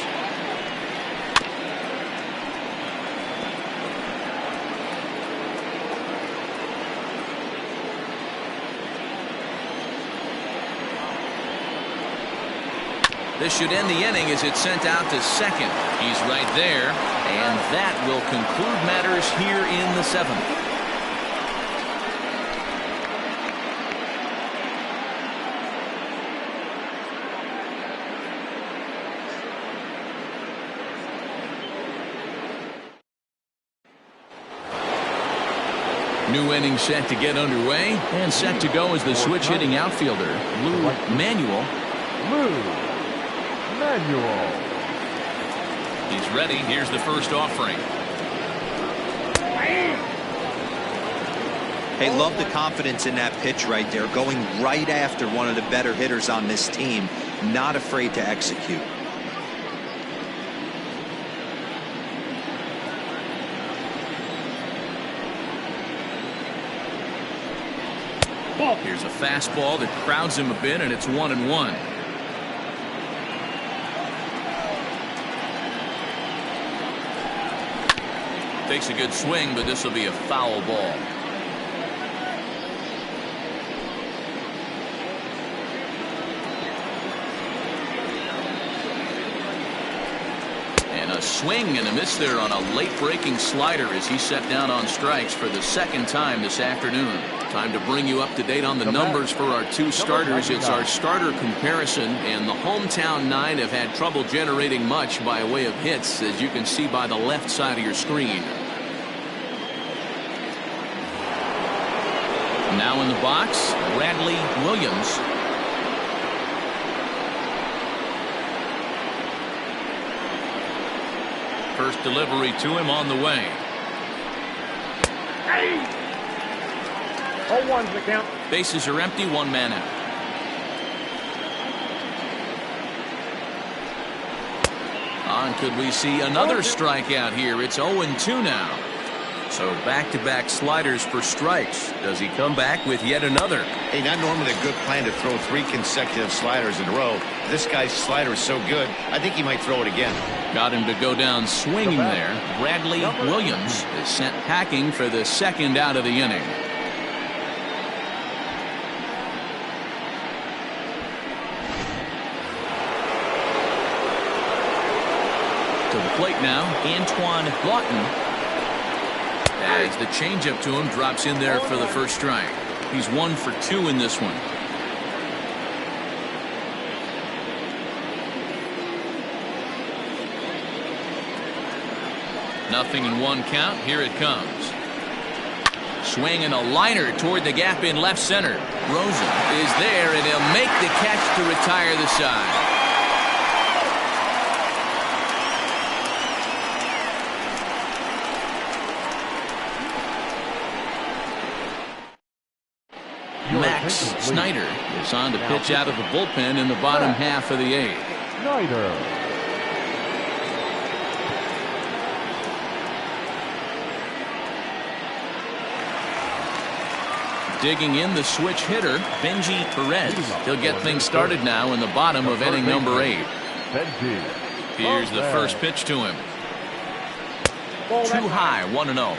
This should end the inning as it's sent out to second. He's right there, and that will conclude matters here in the 7th. New inning set to get underway, and set to go is the switch-hitting outfielder, Lou Manuel. He's ready. Here's the first offering. Hey, love the confidence in that pitch right there, going right after one of the better hitters on this team, not afraid to execute. Here's a fastball that crowds him a bit, and it's 1-1. Takes a good swing, but this will be a foul ball. And a swing and a miss there on a late breaking slider as he set down on strikes for the second time this afternoon. Time to bring you up to date on the numbers for our two starters. It's our starter comparison, and the hometown 9 have had trouble generating much by way of hits, as you can see by the left side of your screen. Now in the box, Bradley Williams. First delivery to him on the way. 0-1's the count. Bases are empty, 1 man out. On could we see another strikeout here? It's 0-2 now. So back-to-back sliders for strikes. Does he come back with yet another? Hey, not normally a good plan to throw 3 consecutive sliders in a row. This guy's slider is so good, I think he might throw it again. Got him to go down swinging there. Bradley Williams is sent packing for the second out of the inning. To the plate now, Antoine Lawton. As the changeup to him drops in there for the first strike. He's 1 for 2 in this one. Nothing in 1 count. Here it comes. Swing and a liner toward the gap in left center. Rosen is there, and he'll make the catch to retire the side. Max Snyder is on to pitch out of the bullpen in the bottom half of the 8th. Snyder. Digging in the switch hitter, Benji Perez. He'll get things started now in the bottom of inning number 8. Here's the first pitch to him. Too high, 1-0.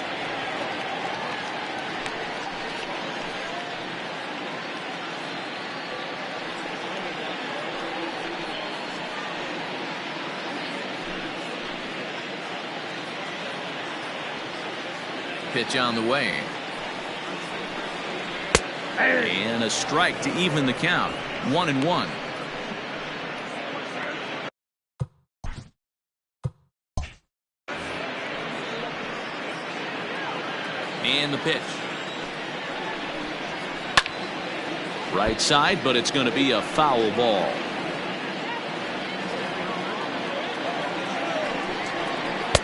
Pitch on the way. And a strike to even the count. 1-1. And the pitch. Right side, but it's going to be a foul ball.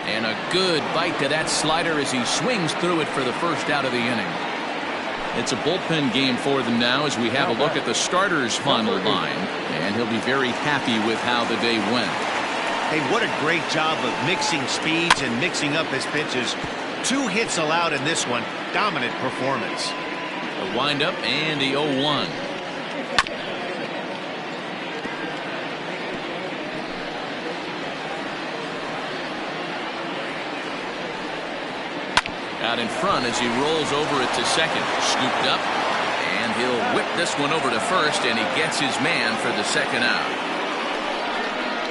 And a good bite to that slider as he swings through it for the first out of the inning. It's a bullpen game for them now as we have a look at the starters' final line. And he'll be very happy with how the day went. Hey, what a great job of mixing speeds and mixing up his pitches. 2 hits allowed in this one. Dominant performance. A windup and the 0-1. Out in front as he rolls over it to second. Scooped up, and he'll whip this one over to first, and he gets his man for the second out.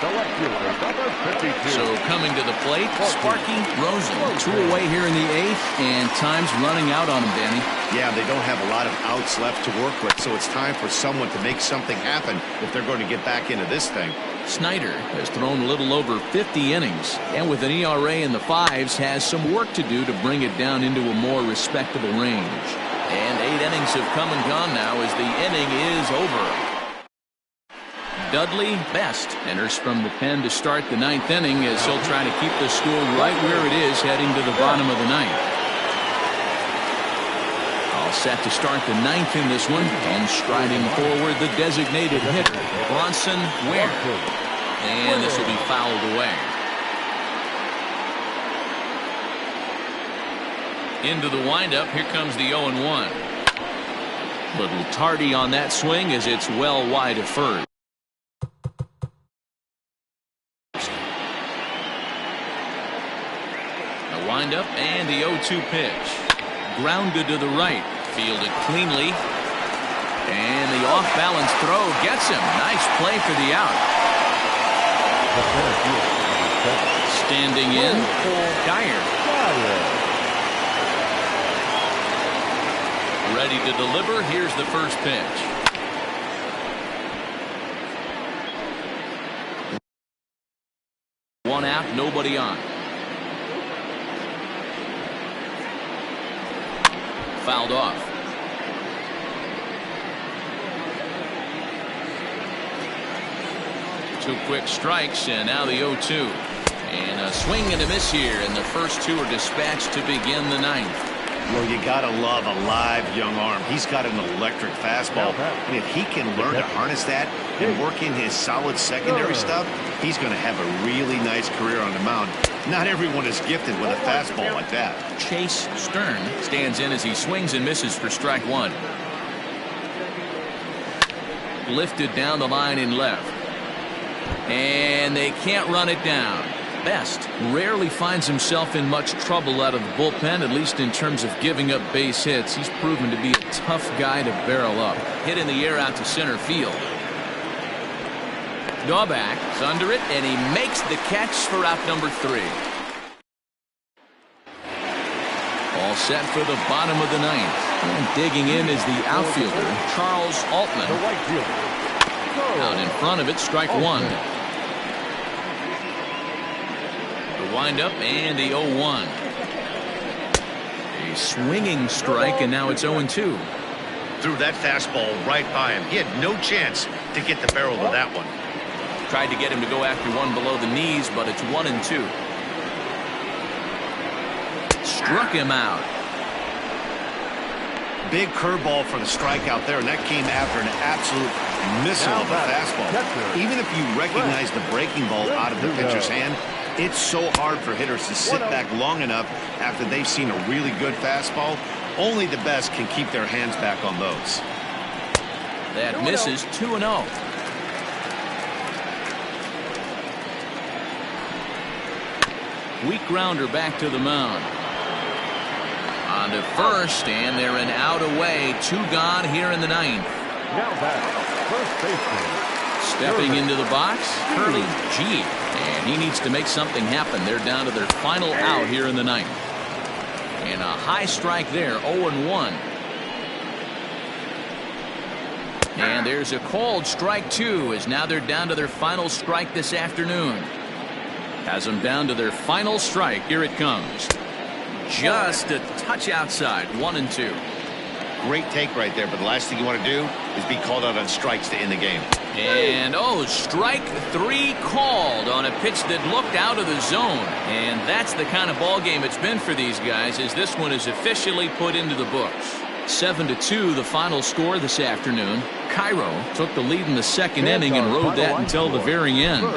The left fielder, number 52. So coming to the plate, Sparky Rosen. 2 away here in the 8th, and time's running out on him, Danny. Yeah, they don't have a lot of outs left to work with, so it's time for someone to make something happen if they're going to get back into this thing. Snyder has thrown a little over 50 innings, and with an ERA in the 5s, has some work to do to bring it down into a more respectable range. And 8 innings have come and gone now as the inning is over. Dudley Best enters from the pen to start the 9th inning as he'll try to keep the score right where it is heading to the bottom of the 9th. All set to start the 9th in this one, and striding forward the designated hitter, Bronson Ware. And this will be fouled away. Into the windup, here comes the 0-1. Little tardy on that swing as it's well wide of first. The windup and the 0-2 pitch. Grounded to the right. Fielded cleanly. And the off-balance throw gets him. Nice play for the out. Standing in, Dyer. Ready to deliver. Here's the first pitch. One out, nobody on. Fouled off. Two quick strikes, and now the 0-2. And a swing and a miss here, and the first two are dispatched to begin the 9th. Well, you got to love a live young arm. He's got an electric fastball. And if he can learn to harness that and work in his solid secondary stuff, he's going to have a really nice career on the mound. Not everyone is gifted with a fastball like that. Chase Stern stands in as he swings and misses for strike one. Lifted down the line in left. And they can't run it down. Best rarely finds himself in much trouble out of the bullpen, at least in terms of giving up base hits. He's proven to be a tough guy to barrel up. Hit in the air out to center field. Daubach's under it, and he makes the catch for out number 3. All set for the bottom of the 9th. And digging in is the outfielder, Charles Altman. The right fielder. Out in front of it, strike one. The windup and the 0-1. A swinging strike, and now it's 0-2. Threw that fastball right by him. He had no chance to get the barrel of that one. Tried to get him to go after one below the knees, but it's 1-2. Struck him out. Big curveball for the strikeout there, and that came after an absolute missile of a fastball. Even if you recognize the breaking ball out of the pitcher's hand, it's so hard for hitters to sit back long enough after they've seen a really good fastball. Only the best can keep their hands back on those. That misses. 2-0. Weak grounder back to the mound. On to first, and they're an out away. 2 gone here in the 9th. Now back, first baseman. Stepping into the box, Curly G. And he needs to make something happen. They're down to their final out here in the 9th. And a high strike there, 0-1. And there's a called strike 2, as now they're down to their final strike this afternoon. Has them down to their final strike. Here it comes. Just a touch outside. 1-2. Great take right there, but the last thing you want to do is be called out on strikes to end the game. And strike 3 called on a pitch that looked out of the zone. And that's the kind of ball game it's been for these guys, as this one is officially put into the books. 7-2 the final score this afternoon. Cairo took the lead in the 2nd inning and rode that until the very end.